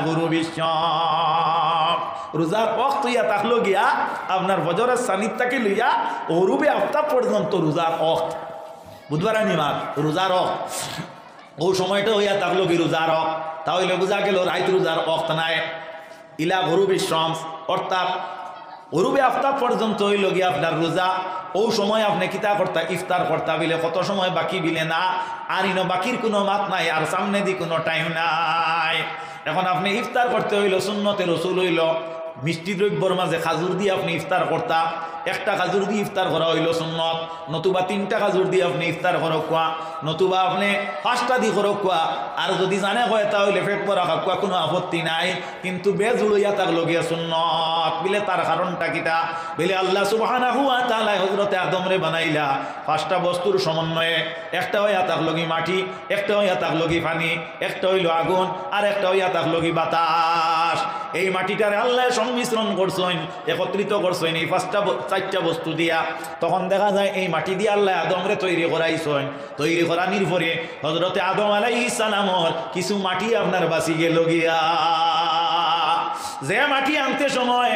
গুরুবিশ শামস। রোজার ওয়াক্ত ইয়া তাকলো গিয়া আপনার ফজর আস-সানির থেকে লইয়া গরুবে আফতাব পর্যন্ত রোজার ওয়াক্ত। বুধবার নিমাত রোজার ওয়াক্ত ও সময়টা হইয়া থাকলো কি রোজার ওয়াক্ত। তাহলে বোঝা গেল রাইত রোজার ওয়াক্ত নাই। ইলা গুরুবিশ শামস অর্থাৎ গরুবে আফতাব পর্যন্ত হইল গিয়া আপনার রোজা। ও সময় আপনি কিতা করতা ইফতার করতা বিলে কত সময় বাকি বিলে না, আর ইনো বাকির কোনো মাত নাই, আর সামনে দি কোনো টাইম নাই। এখন আপনি ইফতার করতে হইল সুন্নতে রসুল হইল মিষ্টি দ্রব্যর মাঝে খাজুর দিয়ে আপনি ইফতার করতা। একটা খাজুর দিয়ে ইফতার করা হইল সুন্নত, নতুবা 3টা খাজুর দিয়ে আপনি ইফতার করক কোয়া, নতুবা আপনি 5টা দিয়ে করক কোয়া। আর যদি জানে হয় তাহলে পেট ভরা খাওয়া কোনো আপত্তি নাই, কিন্তু বেজুড়িয়া তাক লগিয়া সুন্নত বিলে তার কারণটা কিটা বলে আল্লাহ সুবহানাহু ওয়া তাআলা হযরতে আদমরে বানাইলা 5টা বস্তুর সমন্বয়ে। একটা হইয়া তাক লগি মাটি, একটা হইয়া তাক লগি পানি, একটা হইল আগুন, আর একটা হইয়া তাক লগি বাতাস। এই মাটিটারে আল্লাহ সংমিশ্রণ করছেন, একত্রিত করছেন এই 4টা বস্তু দিয়া। তখন দেখা যায় এই মাটি দিয়ে আল্লাহ আদমরে তৈরি করাইছেন। তৈরি করানির পরে হযরতে আদম আলাইহিস সালামর কিছু মাটি আপনার বাঁচি গেল গিয়া। যে মাটি আনতে সময়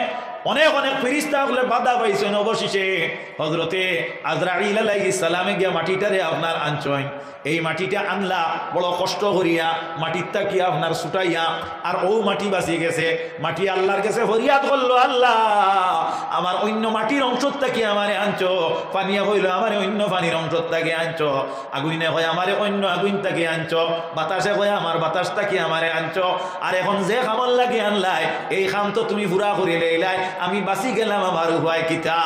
অনেক অনেক ফেরেশতা হলে বাধা পাইছেন, অবশেষে হযরতে আজরাইল আলাইহিস সালামে গিয়া মাটিটারে আপনার আনছেন। এই মাটিটা আনলা বড় কষ্ট করিয়া মাটির তাকিয়া আপনার ছুটাইয়া, আর ও মাটি বাঁচি গেছে। মাটি আল্লাহর কাছে ফরিয়াদ করলো, আল্লাহ আমার অন্য মাটির অংশত তাকিয়ে আমারে আনছো। পানিয়া হইল আমারে অন্য পানির অংশত তাকিয়ে আনছো। আগুনে হয় আমারে অন্য আগুন তাকিয়ে আনছো। বাতাসে হয় আমার বাতাস তাকিয়ে আমারে আনছো। আর এখন যে খামল লাগে আনলাই এই খাম তো তুমি পুরা করে লইলাই, আমি বাঁচি গেলাম আমার উপায় কিতা।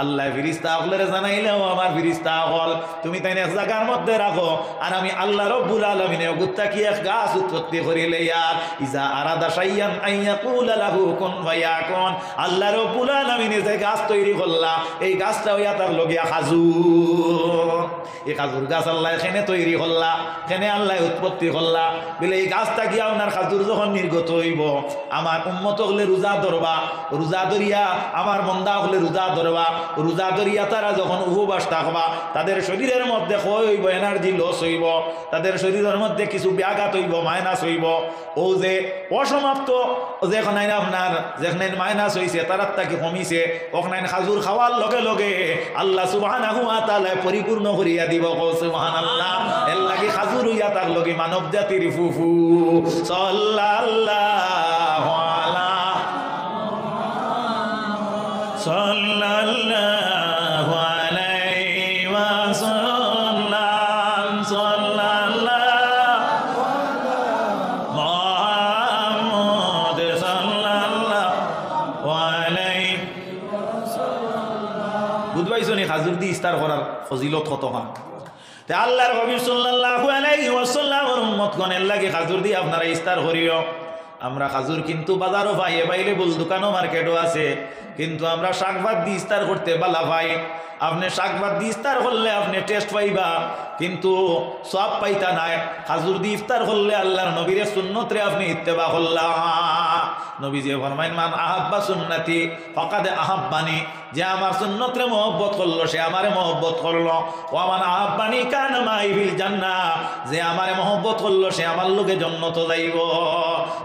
আল্লাহ ফিরিস্তা হলের জানাইলেও আমার ফিরিস্তা হল তুমি তাই এক জায়গার মধ্যে রাখো, আর আমি আল্লাহ রব্বুল আলামিনে গুত্তা কি এক গাছ উৎপত্তি করিলে আর ইজা আরাদা শাইয়ান আইয়াকুলা লাহু কুন ফায়াকুন। আল্লাহ রব্বুল আলামিনে যে গাছ তৈরি করলা এই গাছটা হইয়া তার লগিয়া খাজুর। এই খাজুর গাছ আল্লাহ এখানে তৈরি করলা, এখানে আল্লাহ উৎপত্তি করলা বলে এই গাছটা গিয়া আপনার খাজুর যখন নির্গত হইব আমার উম্মত হলে রোজা ধরবা, রোজা ধরিয়া আমার বন্দা হলে রোজা ধরবা। রোজা ধরিয়া তারা যখন উপবাস থাকবা তাদের শরীরের মধ্যে হইব এনার্জি লস হইব, তাদের শরীরের মধ্যে কিছু ব্যাঘাত হইব, মাইনাস হইব। ও যে অসমাপ্ত যেখানে আপনার যেখানে মাইনাস হইছে তার তাকে কমিছে, ওখানে খাজুর খাওয়ার লগে লগে আল্লাহ সুবহানাহু ওয়া তাআলা পরিপূর্ণ করিয়া দিব। সুবহানাল্লাহ। এর লাগি খাজুর হইয়া তার লগে মানব জাতির ফুফু সাল্লাল্লাহু আলা সাল্লাল্লাহু আলাইহি ওয়াসাল্লাম সাল্লাল্লাহু মুহাম্মদ সাল্লাল্লাহু আলাইহি ওয়াসাল্লাম। বুঝবাইছো নি খাজুর দি ইফতার করার ফজিলত কতখান। তে আল্লাহর হাবিব সাল্লাল্লাহু আলাইহি ওয়াসাল্লামের উম্মতগণের লাগি খাজুর দি আপনারা ইফতার করিও। আমরা খাজুর কিন্তু বাজারও পাই, এভাইলেবল দোকানও মার্কেটও আছে, কিন্তু আমরা শাকভাত দিয়ে ইফতার করতে বালা পাই। আপনি শাকভাত দিয়ে ইফতার করলে আপনি টেস্ট পাইবা, কিন্তু সব পাইতা নাই। খাজুর দিয়ে ইফতার করলে আল্লাহর নবীর সুন্নতরে আপনি ইত্তেবা করলা। নবীজি ফরমাইন মান আহাব্বা সুন্নতি ফাকাদ আহাব্বানি। যে আমার সুন্নতরে মহব্বত করলো সে আমারে মহব্বত করলো। ও মান আহাব্বানি কানা মাই ফিল জান্নাহ। যে আমারে মহব্বত করলো সে আমার লোকে জান্নাত যাইব।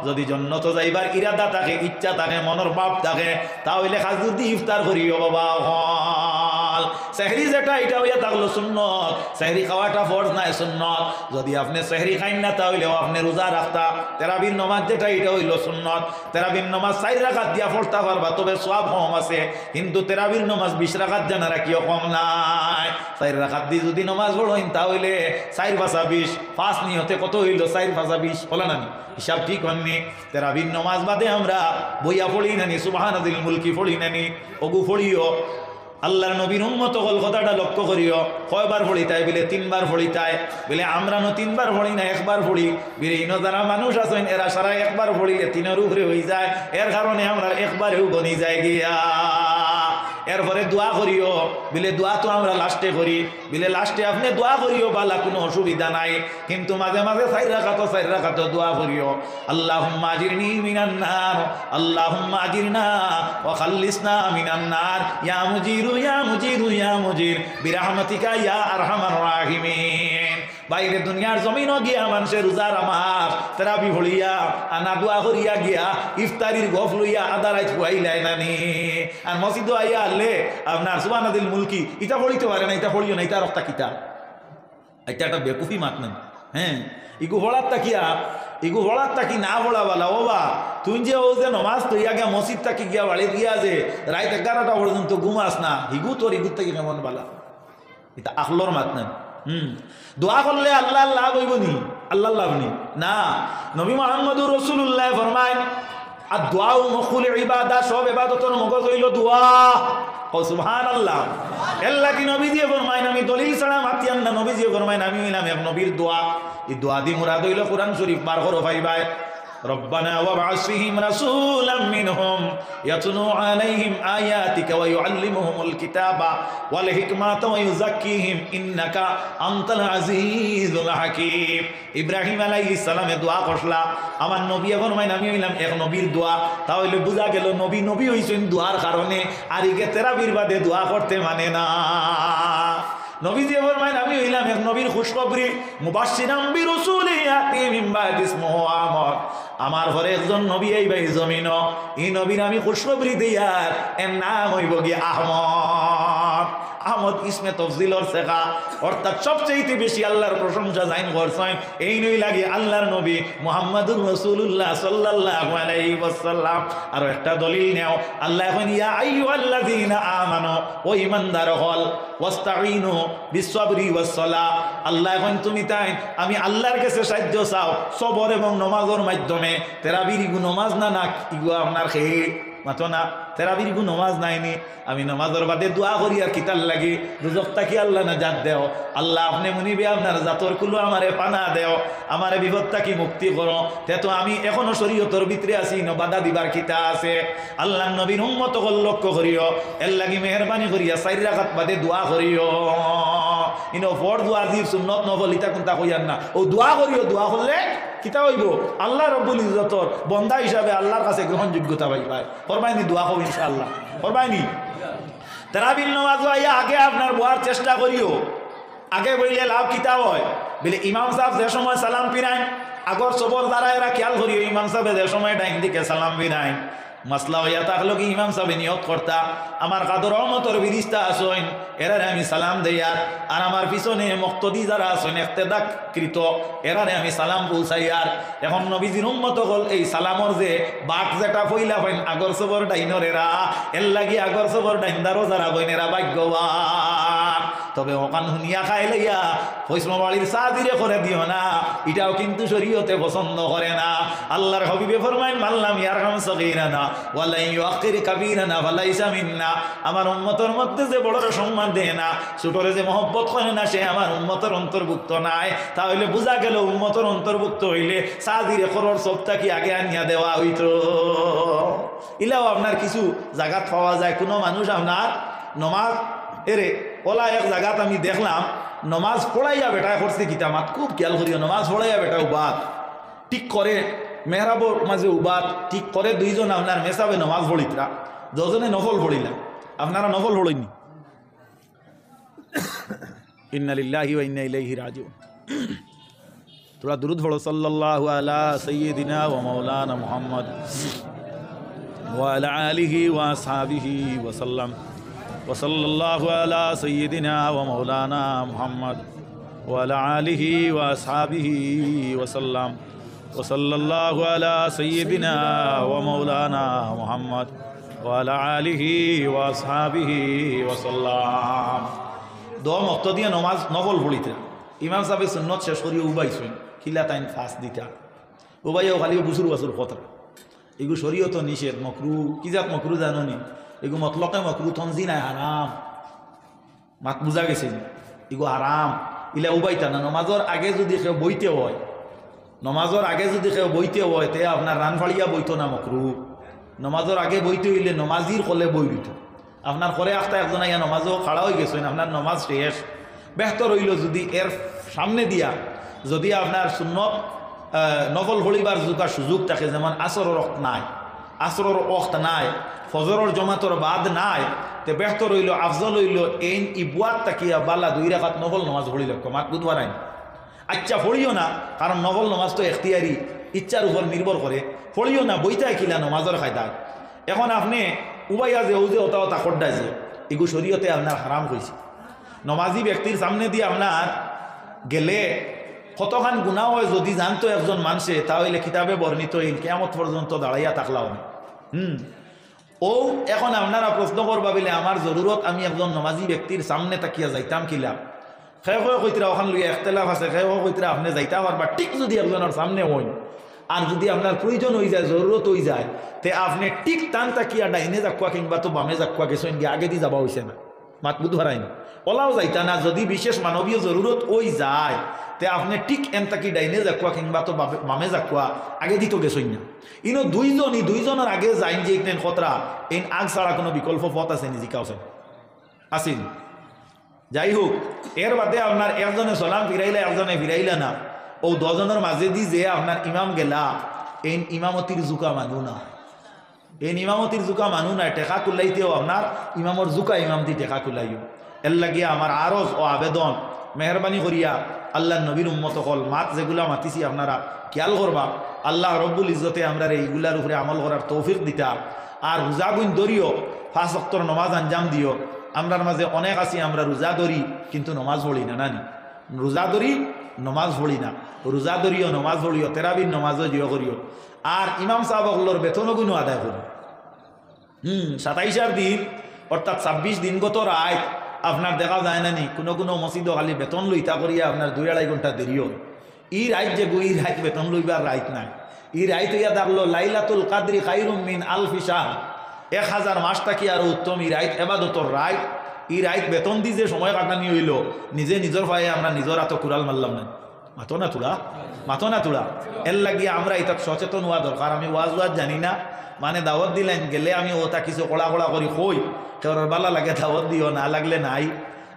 যদি জান্নাত যাইবার ইরাদা থাকে, ইচ্ছা থাকে, মনের ভাব থাকে, তাহলে খাজুর দিয়ে ইফতার করিও বাবা হল। সেহরি যেটা এটা হইয়া থাকলো সুন্নত, সেহরি খাওয়াটা ফরজ নাই সুন্নত। যদি আপনি সেহরি খাইন না তাহলেও আপনি রোজা রাখতা। তেরাবির নমাজ যেটা এটা হইল সুন্নত। তেরাবির নমাজ 4 রাকাত দিয়া পড়তে পারবা, তবে সওয়াব কম আছে। কিন্তু তেরাবির নমাজ 20 রাকাত জানা রাখিও কম নাই। 4 রাকাত দিয়ে যদি নমাজ পড়েন তাহলে 4 পাঁচা 20, 5 নিয়তে কত হইল? 4 পাঁচা 20 হলো না? হিসাব ঠিক হননি। তেরাবির নমাজ বাদে আমরা বইয়া পড়ি নানি, সুবহানাল মুলকি পড়ি নানি, ওগু পড়িও। আল্লাহর নবীর উম্মত হল কথাটা লক্ষ্য করিও। কয়বার পড়িতায়? বলে 3 বার পড়িতায়। বলে আমরা 3 বার পড়ি না, 1 বার পড়ি। বলে ইনো যারা মানুষ আছেন এরা সারা 1 বার পড়িলে 3-এর উপরে হয়ে যায়, এর কারণে আমরা 1 বারেও গনি যাই গিয়া। এরপরে দোয়া করিও। বলে দোয়া তো আমরা লাস্টে করি। বলে লাস্টে আপনি দোয়া করিও, বালা কোনো অসুবিধা নাই, কিন্তু মাঝে মাঝে 4 রাকাত দোয়া করিও। আল্লাহুম্মা আজিরনি মিনান নার, আল্লাহুম্মা আজিরনা ওয়া খাল্লিসনা মিনান নার, ইয়া মুজিরু ইয়া মুজিরু ইয়া মুজির বিরহমাতিকা ইয়া আরহামার রাহিমিন। বাইরে দুনিয়ার জমিনও গিয়া মানুষের রোজার আমার তেরাবি হলিয়া আনা দোয়া করিয়া গিয়া ইফতারির গফ লইয়া আদা রাইত খুয়াইলাই নানি। আর মসজিদ আইয়া আনলে আপনার সুবহানাল মুলকি ইটা পড়িতে পারে না, ইটা পড়িও না, ইটা রক্তা কিতা, এটা একটা বেকুফি মাত নেন। হ্যাঁ, ইগু হড়ার তাকিয়া, ইগু হড়ার তাকি না হড়াবালা ও বা তুই যে ও যে নমাজ তৈয়া গিয়া মসজিদ তাকি গিয়া বাড়ি গিয়া যে রাত 11টা পর্যন্ত ঘুমাস না, হিগু তোর ইগুর থেকে কেমন বালা, এটা আখলোর মাত নেন। দোয়া করলে আল্লাহ লাভ হইব নি? আল্লাহ লাভ নি না। নবী মুহাম্মদুর রাসূলুল্লাহ ফরমায় আর দোয়া মকুল ইবাদা, সব ইবাদতের মগজ হইল দোয়া। ও সুবহানাল্লাহ। আল্লাহ কি নবী দিয়ে ফরমায়, আমি দলিল ছাড়া মাতিয়ান না, নবী দিয়ে ফরমায় আমি হইলাম এক নবীর দোয়া। এই দোয়া দি মুরাদ হইল কোরআন শরীফ বার করো পাইবাই। ربنا وابعث فيهم رسولا منهم يتلو عليهم آياتك ويعلمهم الكتاب والحكمة ويزكيهم إنك أنت العزيز الحكيم। ইব্রাহিম আলাইহিস সালামে দোয়া করলা, আমার নবী ফরমায় আমি হইলাম এক নবীর দোয়া। তাহলে বুঝা গেল নবী নবী হইছেন দোয়ার কারণে, আর ইগে তেরাবির বাদে দোয়া করতে মানে না। নবীজি ফরমায় আমি হইলাম এক নবীর খুশখবরি, মুবাশশিরাম বিরাসূলিন ইয়াতি মিন বাদি ইসমুহু আহমদ। আমার ঘরে একজন নবী আইবা এই জমিন, এই নবীর আমি খুশখবরি দিয়ার, এর নাম হইব কি আহমদ। আহমদ ইসমে তফজিলর শেখা, অর্থাৎ সবচেয়ে বেশি আল্লাহর প্রশংসা জাইন করছেন এই নই লাগে আল্লাহর নবী মুহাম্মদুর রাসূলুল্লাহ সাল্লাল্লাহু আলাইহি ওয়াসাল্লাম। আর একটা দলিল নেও, আল্লাহ এখন ইয়া আইয়ুহাল্লাযীনা আমানু, ও ঈমানদার হল, ওয়াস্তাঈনু বিসসাবরি ওয়াসসালাহ। আল্লাহ এখন তুমি তাই আমি আল্লাহর কাছে সাহায্য চাও সবর এবং নামাজের মাধ্যমে। তেরাবির ইগু নামাজ না না ইগু আপনার খেয়ে মাতো না, তেরাবির ইগু নামাজ নাইনি, আমি নামাজের বাদে দোয়া করি আর কিতার লাগি দুজক তাকি আল্লাহ না জাত দেও। আল্লাহ আপনি মুনিবে আপনার জাতর কুলো আমারে পানা দেও, আমারে বিপদ তাকি মুক্তি করো। তে তো আমি এখনো শরীয়তর ভিতরে আছি, ন বাধা দিবার কিতা আছে। আল্লাহ নবীর উম্মত কল লক্ষ্য করিও, এর লাগি মেহরবানি করিয়া 4 রাকাত বাদে দোয়া করিও। ইনো ফর দোয়া জির সুন্নত নফল ইতা কোনটা কইয়ার না, ও দোয়া করিও। দোয়া করলে কিতা হইব? আল্লাহ রব্বুল ইজ্জতর বন্দা হিসাবে আল্লাহর কাছে গ্রহণযোগ্যতা পাইবাই। করবাইনি দোয়া করব ইনশাআল্লাহ, করবাইনি। তারাবির নামাজ হইয়া আগে আপনার বোয়ার চেষ্টা করিও। আগে বইলে লাভ কিতা হয়? বলে ইমাম সাহেব যে সময় সালাম ফিরায়, আগর সবর দ্বারা এরা খেয়াল করিও, ইমাম সাহেব যে সময় ডাইন দিকে সালাম ফিরায়। মাসলা হইয়া থাকলো কি ইমাম সাহেব নিয়ত করতা আমার কাদর রহমতর বিরিস্তা আসেন, এরারে আমি সালাম দেয়ার, আর আমার পিছনে মুক্তদি যারা আসেন ইক্তেদাকৃত এরারে আমি সালাম পৌঁছাইয়ার। এখন নবীজির উম্মত হল এই সালামর যে বাক যেটা ফইলা পাইন আগর সবর ডাইনর এরা, এর লাগি আগর সবর ডাইনদারও যারা বইন এরা ভাগ্যবান। তবে ওখান হুনিয়া খাই লইয়া হইসমা বাড়ির সাদিরে করে দিও না, এটাও কিন্তু শরীয়তে পছন্দ করে না। আল্লাহর হাবিবে ফরমাইন মাল্লাম ইয়ারহাম সগীরানা ওয়ালা ইউআখির কাবীরানা ফালাইসা মিন্না। আমার উম্মতের মধ্যে যে বড়রে সম্মান দেয় না, ছোটরে যে মহব্বত করে না, সে আমার উম্মতের অন্তর্ভুক্ত নাই। তাহলে বোঝা গেল উম্মতের অন্তর্ভুক্ত হইলে সাদিরে খরর সবটা কি আগে আনিয়া দেওয়া হইতো। ইলাও আপনার কিছু জায়গা পাওয়া যায়, কোনো মানুষ আপনার নমাজ এরে ওলা এক জায়গাত আমি দেখলাম নমাজ পড়াইয়া বেটায় করছে কিতামাত, খুব খেয়াল করিও, নমাজ পড়াইয়া বেটা উবাদ ঠিক করে, মেহরাবর মাঝে উবাদ ঠিক করে, 2 জন আপনার মেসাবে নমাজ পড়িতরা, 2 জনে নফল পড়িলাম, আপনারা নফল পড়েননি। ইন্না লিল্লাহি ওয়া ইন্না ইলাইহি রাজিউন। তোরা দুরূদ পড়ো সাল্লাল্লাহু আলা সাইয়্যিদিনা ওয়া মাওলানা মুহাম্মদ ওয়া আলা আলিহি ওয়া আসহাবিহি ওয়া সাল্লাম। ওসল্লাল্লাহু আলা সাইয়্যিদিনা ওয়া মাওলানা মুহাম্মদ ওয়া আলা আলিহি ওয়া আসহাবিহি ওয়াসাল্লাম ওসল্লাল্লাহু আলা সাইয়্যিদিনা ওয়া মাওলানা মুহাম্মদ ওয়া আলা আলিহি ওয়া আসহাবিহি ওয়াসাল্লাম। দোয়া মক্ত দিয়ে নমাজ নফল পড়িতে ইমাম সাহেব সুন্নত শেষ করি উবাইছেন খিলা তাইন ফাঁস দিতা উবাইও খালি বুসুর বাসুর কথা এগু শরীয়ত নিষেধ মকরু কি যাক মকরু জানি এগু মতলকে মকরু তঞ্জি নাই হারাম মাত বুঝা গেছে এগু হারাম ইলা উবাইতা না। নমাজর আগে যদি কেউ বইতে হয় নমাজর আগে যদি কেউ বইতে হয় তে আপনার রান ফাড়িয়া বইতো না মকরু। নমাজর আগে বইতে হইলে নমাজির কলে বই দিত আপনার করে আখটা একজন ইয়া নমাজও খাড়া হয়ে গেছেন আপনার নমাজ শেষ বেহতর হইল যদি এর সামনে দিয়া যদি আপনার সুন্নত নফল পড়িবার জোকা সুযোগ থাকে যেমন আসরের ওয়াক্ত নাই আসরের ওয়াক্ত নাই ফজরের জমাতর বাদ নাই তে বেহতর হইল আফজল হইল এই ইবুয়াত তাকিয়া বালা 2 রাকাত নফল নামাজ পড়িল মাত বুধবার আইন আচ্ছা পড়িও না কারণ নফল নামাজ তো এখতিয়ারি ইচ্ছার উপর নির্ভর করে পড়িও না বইটাই কিলা নমাজের খায়দায়। এখন আপনি উবাইয়া যে ওতা ওতা খড্ডা যে এগু শরীয়তে আপনার হারাম হয়েছে। নমাজি ব্যক্তির সামনে দিয়ে আপনার গেলে কতখান গুণা হয় যদি জানতো একজন মানুষে তাহলে কিতাবে বর্ণিত এই কিয়ামত পর্যন্ত দাঁড়াইয়া থাকলাম। ও এখন আপনারা প্রশ্ন করবা বলে আমার জরুরত আমি একজন নমাজি ব্যক্তির সামনে তাকিয়া যাইতাম কিলা খেয়ে কইতরা ওখান লইয়া একতলাফ আছে খেয়ে কইতরা আপনি যাইতে পারবা ঠিক যদি একজনের সামনে হই আর যদি আপনার প্রয়োজন হয়ে যায় জরুরত হয়ে যায় তে আপনি ঠিক টান তাকিয়া ডাইনে যাকুয়া কিংবা তো বামে যাকুয়া গেছেন গিয়ে আগে দিয়ে যাবা হয়েছে না মাত বুধ হারাই না ওলাও যাইতা না যদি বিশেষ মানবীয় জরুরত ওই যায় তে আপনি ঠিক এন তাকি ডাইনে যাকুয়া কিংবা তো বামে যাকুয়া আগে দিত গেছেন না ইনো দুইজনের আগে যাইন যে ইকনেন খতরা এই আগ ছাড়া কোনো বিকল্প পথ আছে নি জিকাওছেন আসিন। যাই হোক এর বাদে আপনার একজনে সালাম ফিরাইলা একজনে ফিরাইলা না ও 10 জনের মাঝে দি যে আপনার ইমাম গেলা এই ইমামতির জুকা মানু না এই ইমামতির জুকা মানু না টেকা কুলাইতেও আপনার ইমামর জুকা ইমাম দি টেকা কুলাইও এর লাগিয়া আমার আরজ ও আবেদন মেহরবানি করিয়া আল্লাহ নবীর উম্মত হল মাত যেগুলা মাতিছি আপনারা খেয়াল করবা আল্লাহ রব্বুল ইজ্জতে আমরা এইগুলার উপরে আমল করার তৌফিক দিতা আর রোজাগুন দরিও 5 ওয়াক্তের নমাজ আঞ্জাম দিও। আমরার মাঝে অনেক আছি আমরা রোজা ধরি কিন্তু নমাজ পড়ি না নানি রোজা ধরি নমাজ পড়ি না রোজা ধরিও নমাজ পড়িও তেরাবির নমাজও জিও করিও আর ইমাম সাহেবগুলোর বেতনগুলো আদায় করি 27 দিন অর্থাৎ 26 দিনগত রায় আপনার দেখা যায় না নি কোনো কোনো মসজিদও খালি বেতন লইতা করিয়া আপনার 2-2.5 ঘন্টা দেরিও ই রাইত যে ই রাইত বেতন লইবার রাইত নাই ই রাইত ইয়া থাকলো লাইলাতুল কাদরি খায়রুম মিন আলফি শাহর 1000 মাস থাকি আর উত্তম ই রাইত এবাদতর রাইত ই রাইত বেতন দি যে সময় কাটানি হইল নিজে নিজের পায়ে আমরা নিজের হাতে কুড়াল মারলাম না মাথো না তুড়া এর লাগিয়ে আমরা এটা সচেতন হওয়া দরকার। আমি ওয়াজ জানি না মানে দাওয়াত দিলেন গেলে আমি ওটা কিছু কড়া করি কই কেউর বালা লাগে দাওয়াত দিও না লাগলে নাই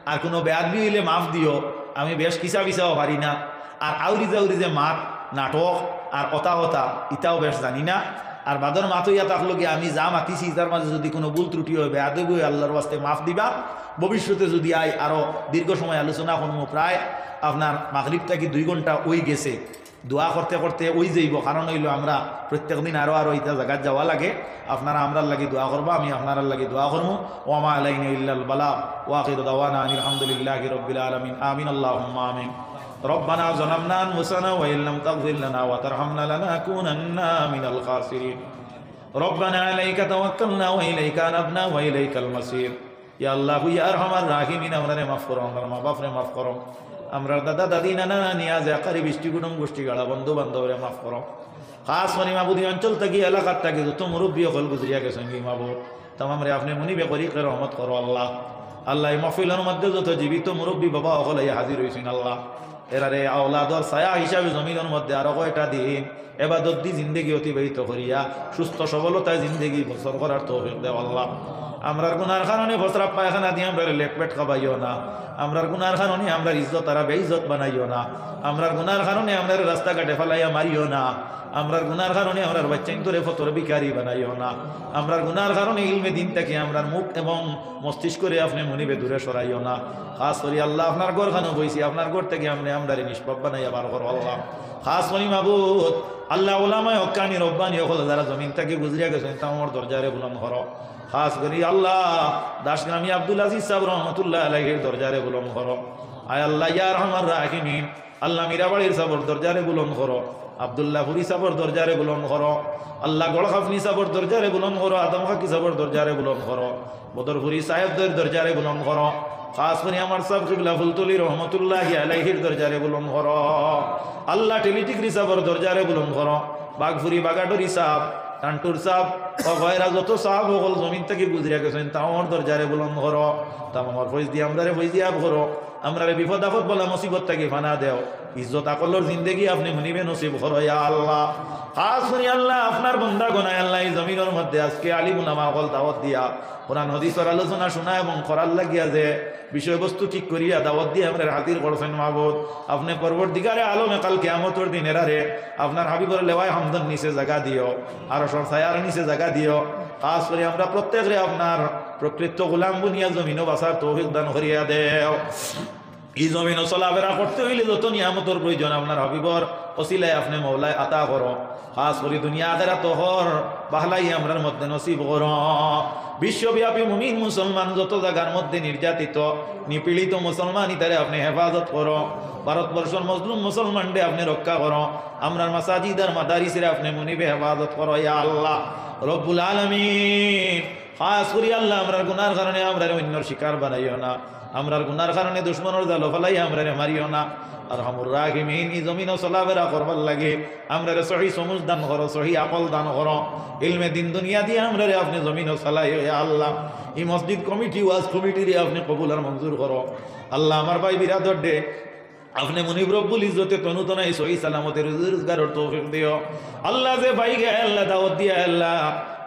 আর কোনো বেয়াদবি হইলে মাফ দিও আমি বেশ কিসা পারি না আর আউরি যে মাত নাটক আর কথা ইটাও বেশ জানি না আর বাদর মাথইয়া থাকলো কি আমি যা মাতিছি তার মাঝে যদি কোনো ভুল ত্রুটি হয় বেয়াদবি হয় আল্লাহর ওয়াস্তে মাফ দিবা। ভবিষ্যতে যদি আরও দীর্ঘ সময় আলোচনা করবো প্রায় আপনার মাগরিবটা কি 2 ঘন্টা ওই গেছে দোয়া করতে করতে ওই যাইব কারণ হইল আমরা প্রত্যেক দিন আরও ইটা জায়গায় যাওয়া লাগে আপনারা আমরার লাগি দোয়া করবো আমি আপনার লাগি দোয়া করবো ওমা আলাইনা ইল্লাল বালাগ ওয়া আখিরু দাওয়ানা আলহামদুলিল্লাহি রাব্বিল আলামিন আমিন আল্লাহুম্মা আমিন। ربنا ظلمنا أنفسنا وإن لم تغفر لنا وترحمنا لنكونن من الخاسرين ربنا عليك توكلنا وإليك أنبنا وإليك المصير يا الله يا أرحم الراحمين আমরারে মাফ করো আমার মা বাপরে মাফ করো আমরা দাদা দাদি নানা নিয়াজ আকারি বৃষ্টি গুণম গোষ্ঠী গাড়া বন্ধু বান্ধবরে মাফ করো খাস মানে মাবুদি অঞ্চল থেকে এলাকার থেকে যত মুরব্বী হল গুজরিয়া গেছেন মাবু তাম রে আপনি মুনিবে করি রহমত করো আল্লাহ আল্লাহ এই মাহফিলের মধ্যে যত জীবিত মুরব্বী বাবা হল হাজির হয়েছেন আল্লাহ এরারে আওলাদর ছায়া হিসাবে জমিনের মধ্যে আরো কয়টা দিন এবাদত দি জিন্দগি অতিবাহিত করিয়া সুস্থ সবলতায় জিন্দগি বছর করার তৌফিক দেও আল্লাহ। আমরার গুনার কারণে বসরাপ পায়খানা দিয়ে আমরা লেকপেট খাবাইও না আমরার গুনার কারণে আমরা ইজ্জত আর বেইজ্জত বানাইও না আমরার গুনার কারণে আমরা রাস্তাঘাটে ফেলাইয়া মারিও না আমরার গুনার কারণে আমরার বাচ্চা করে ফতর বিকারি বানাইও না, আমরার গুনার কারণে ইলমে দিন থেকে আমরার মুখ এবং মস্তিষ্ক করে আপনি মনিবে দূরে সরাইও না। খাস করি আল্লাহ আপনার ঘর খানো বইছি, আপনার ঘর থেকে আপনি আমরারে নিষ্পাপ বানাইয়া বার করো আল্লাহ। খাস করি মাবুদ আল্লাহ ওলামায় হক্কানি রব্বানি হল যারা জমিন থেকে গুজরিয়া গেছেন তামর দরজারে বুলন্দ করো। খাস করি আল্লাহ দাসগ্রামী আব্দুল আজিজ সাহেব রহমতুল্লাহ আলাইহির দরজারে বুলন্দ করো। আয় আল্লাহ ইয়া রহমান রাহিমিন আল্লাহ মীরাবাড়ির সাবর দরজারে বুলন্দ করো, আব্দুল্লাহ ফুরি সাবর দরজারে বুলন্দ করো, আল্লাহ গড়খাফনি সাবর দরজারে বুলন্দ করো, আদম খাকি সাবর দরজারে বুলন্দ করো, বদরপুরি সাহেবদের দরজারে বুলন্দ করো। খাস করে আমার সাহেব কিবলা ফুলতলি রহমতুল্লাহি আলাইহির দরজারে বুলন্দ করো। আল্লাহ টেলিটিকরি সাবর দরজারে বুলন্দ করো, বাগফুরি বাগাডরি সাহেব টান্টুর সাহেব ও গয়রা যত সাহেব হল জমিন থেকে গুজরিয়া গেছেন তামর দরজারে বুলন্দ করো। তামর ফৈজ দিয়ে আমরারে ফৈজ দিয়া করো, আমরারে বিপদ আপদ বলা মুসিবত থেকে ফানা দেও, ইজ্জত আকলের জিন্দেগি আপনি মনিবে নসিব করো ইয়া আল্লাহ। খাস করি আল্লাহ আপনার বন্দা গনায় আল্লাহ এই জমিনের মধ্যে আজকে আলিম উলামা হল দাওয়াত দিয়া কোরআন হাদিসের আলোচনা শোনা এবং করার লাগিয়া যে বিষয়বস্তু ঠিক করিয়া দাওয়াত দিয়ে আমরা হাতির করছেন মাহবুদ, আপনি পরবর্তীকারে আলমে কাল কিয়ামতের দিন এরারে আপনার হাবিবর লেওয়ায় হামদন নিচে জায়গা দিও, আর সর ছায়ার নিচে জায়গা দিও। খাস করে আমরা প্রত্যেকরে আপনার প্রকৃত গোলাম বুনিয়া জমিনও বাসার তৌফিক দান করিয়া দেও। এই জমিনও চলাফেরা করতে হইলে যত নিয়ামতর প্রয়োজন আপনার হাবিবর ওসিলায় আপনি মৌলায় আতা করো। খাস করি দুনিয়া আখেরা তোহর বাহলাই আমরার মধ্যে নসিব করো। বিশ্বব্যাপী মুমিন মুসলমান যত জায়গার মধ্যে নির্যাতিত নিপীড়িত মুসলমান ইতারে আপনি হেফাজত করো। ভারতবর্ষের মজলুম মুসলমানদের আপনি রক্ষা করো। আমরার মাসাজিদ আর মাদারিসের আপনি মুনিবে হেফাজত করো ইয়া আল্লাহ রব্বুল আলামিন। খাস করি আল্লাহ আমরার গুনার কারণে আমরার অন্যর শিকার বানাইও না, আমরার গুনার কারণে দুশ্মনের জাল ফেলাই আমরারে মারিও না। আর হামুর রাহিমিন এই জমিনও চলাফেরা করবার লাগে আমরারে সহি সমুজ দান করো, সহি আকল দান করো, ইলমে দিন দুনিয়া দিয়ে আমরারে আপনি জমিনও চালাই আল্লাহ। এই মসজিদ কমিটি ওয়াজ কমিটিরে আপনি কবুল আর মঞ্জুর করো আল্লাহ। আমার ভাই বিরাদর ডে আপনি মুনিব রব্বুল ইজ্জতে তনুতনাই সহি সালামতের রোজগারের তৌফিক দিও আল্লাহ। যে ভাই গে আল্লাহ দাওয়াত দিয়া আল্লাহ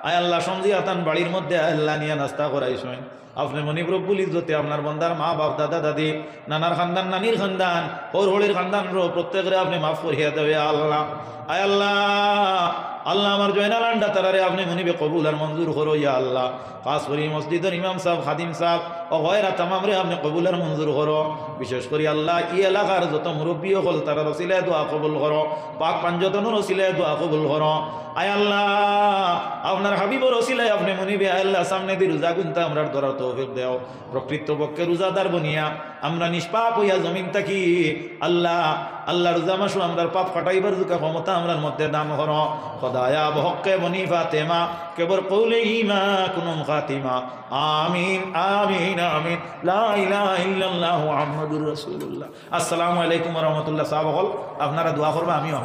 আয় আল্লাহ সঞ্জিয়াতান বাড়ির মধ্যে আল্লাহ নিয়ে নাস্তা করাইছেন, আপনি মনিব রব্বুল ইজ্জতে আপনার বন্দার মা বাপ দাদা দাদি নানার খানদান নানির খানদান ওর হলির খানদান রো প্রত্যেকের আপনি মাফ করিয়া দেবে আল্লাহ। আয় আল্লাহ আল্লাহ আমার জয়নাল আন্ডা তারারে আপনি মনিবে কবুল আর মঞ্জুর করো ইয়া আল্লাহ। খাস করি মসজিদের ইমাম সাহেব খাদিম সাহেব ও গয়রা তামাম রে আপনি কবুল আর মঞ্জুর করো। বিশেষ করে আল্লাহ ই এলাকার যত মুরব্বী হল তারা রসিলায় দোয়া কবুল করো, পাক পাঞ্জতনের রসিলায় দোয়া কবুল করো। আয় আল্লাহ আপনার হাবিবর রসিলায় আপনি মনিবে আল্লাহ সামনে দিয়ে রোজা গুনতে আমরা ধরার তৌফিক দেও। প্রকৃত পক্ষে রোজাদার বনিয়া আমরা নিষ্পাপ হইয়া জমিন থাকি আল্লাহ আল্লাহ রোজা মাসু আমরার পাপ কাটাইবার জুকা ক্ষমতা আমরার মধ্যে দান করো। খোদায়া বহক্কে বনি ফাতেমা কেবর কৌলে ইমা কুনুম খাতিমা আমিন আমিন আমিন লা ইলাহা ইল্লাল্লাহু মুহাম্মাদুর রাসূলুল্লাহ। আসসালামু আলাইকুম ওয়া রাহমাতুল্লাহ। সাহাবা হল আপনারা দোয়া করবা আমিও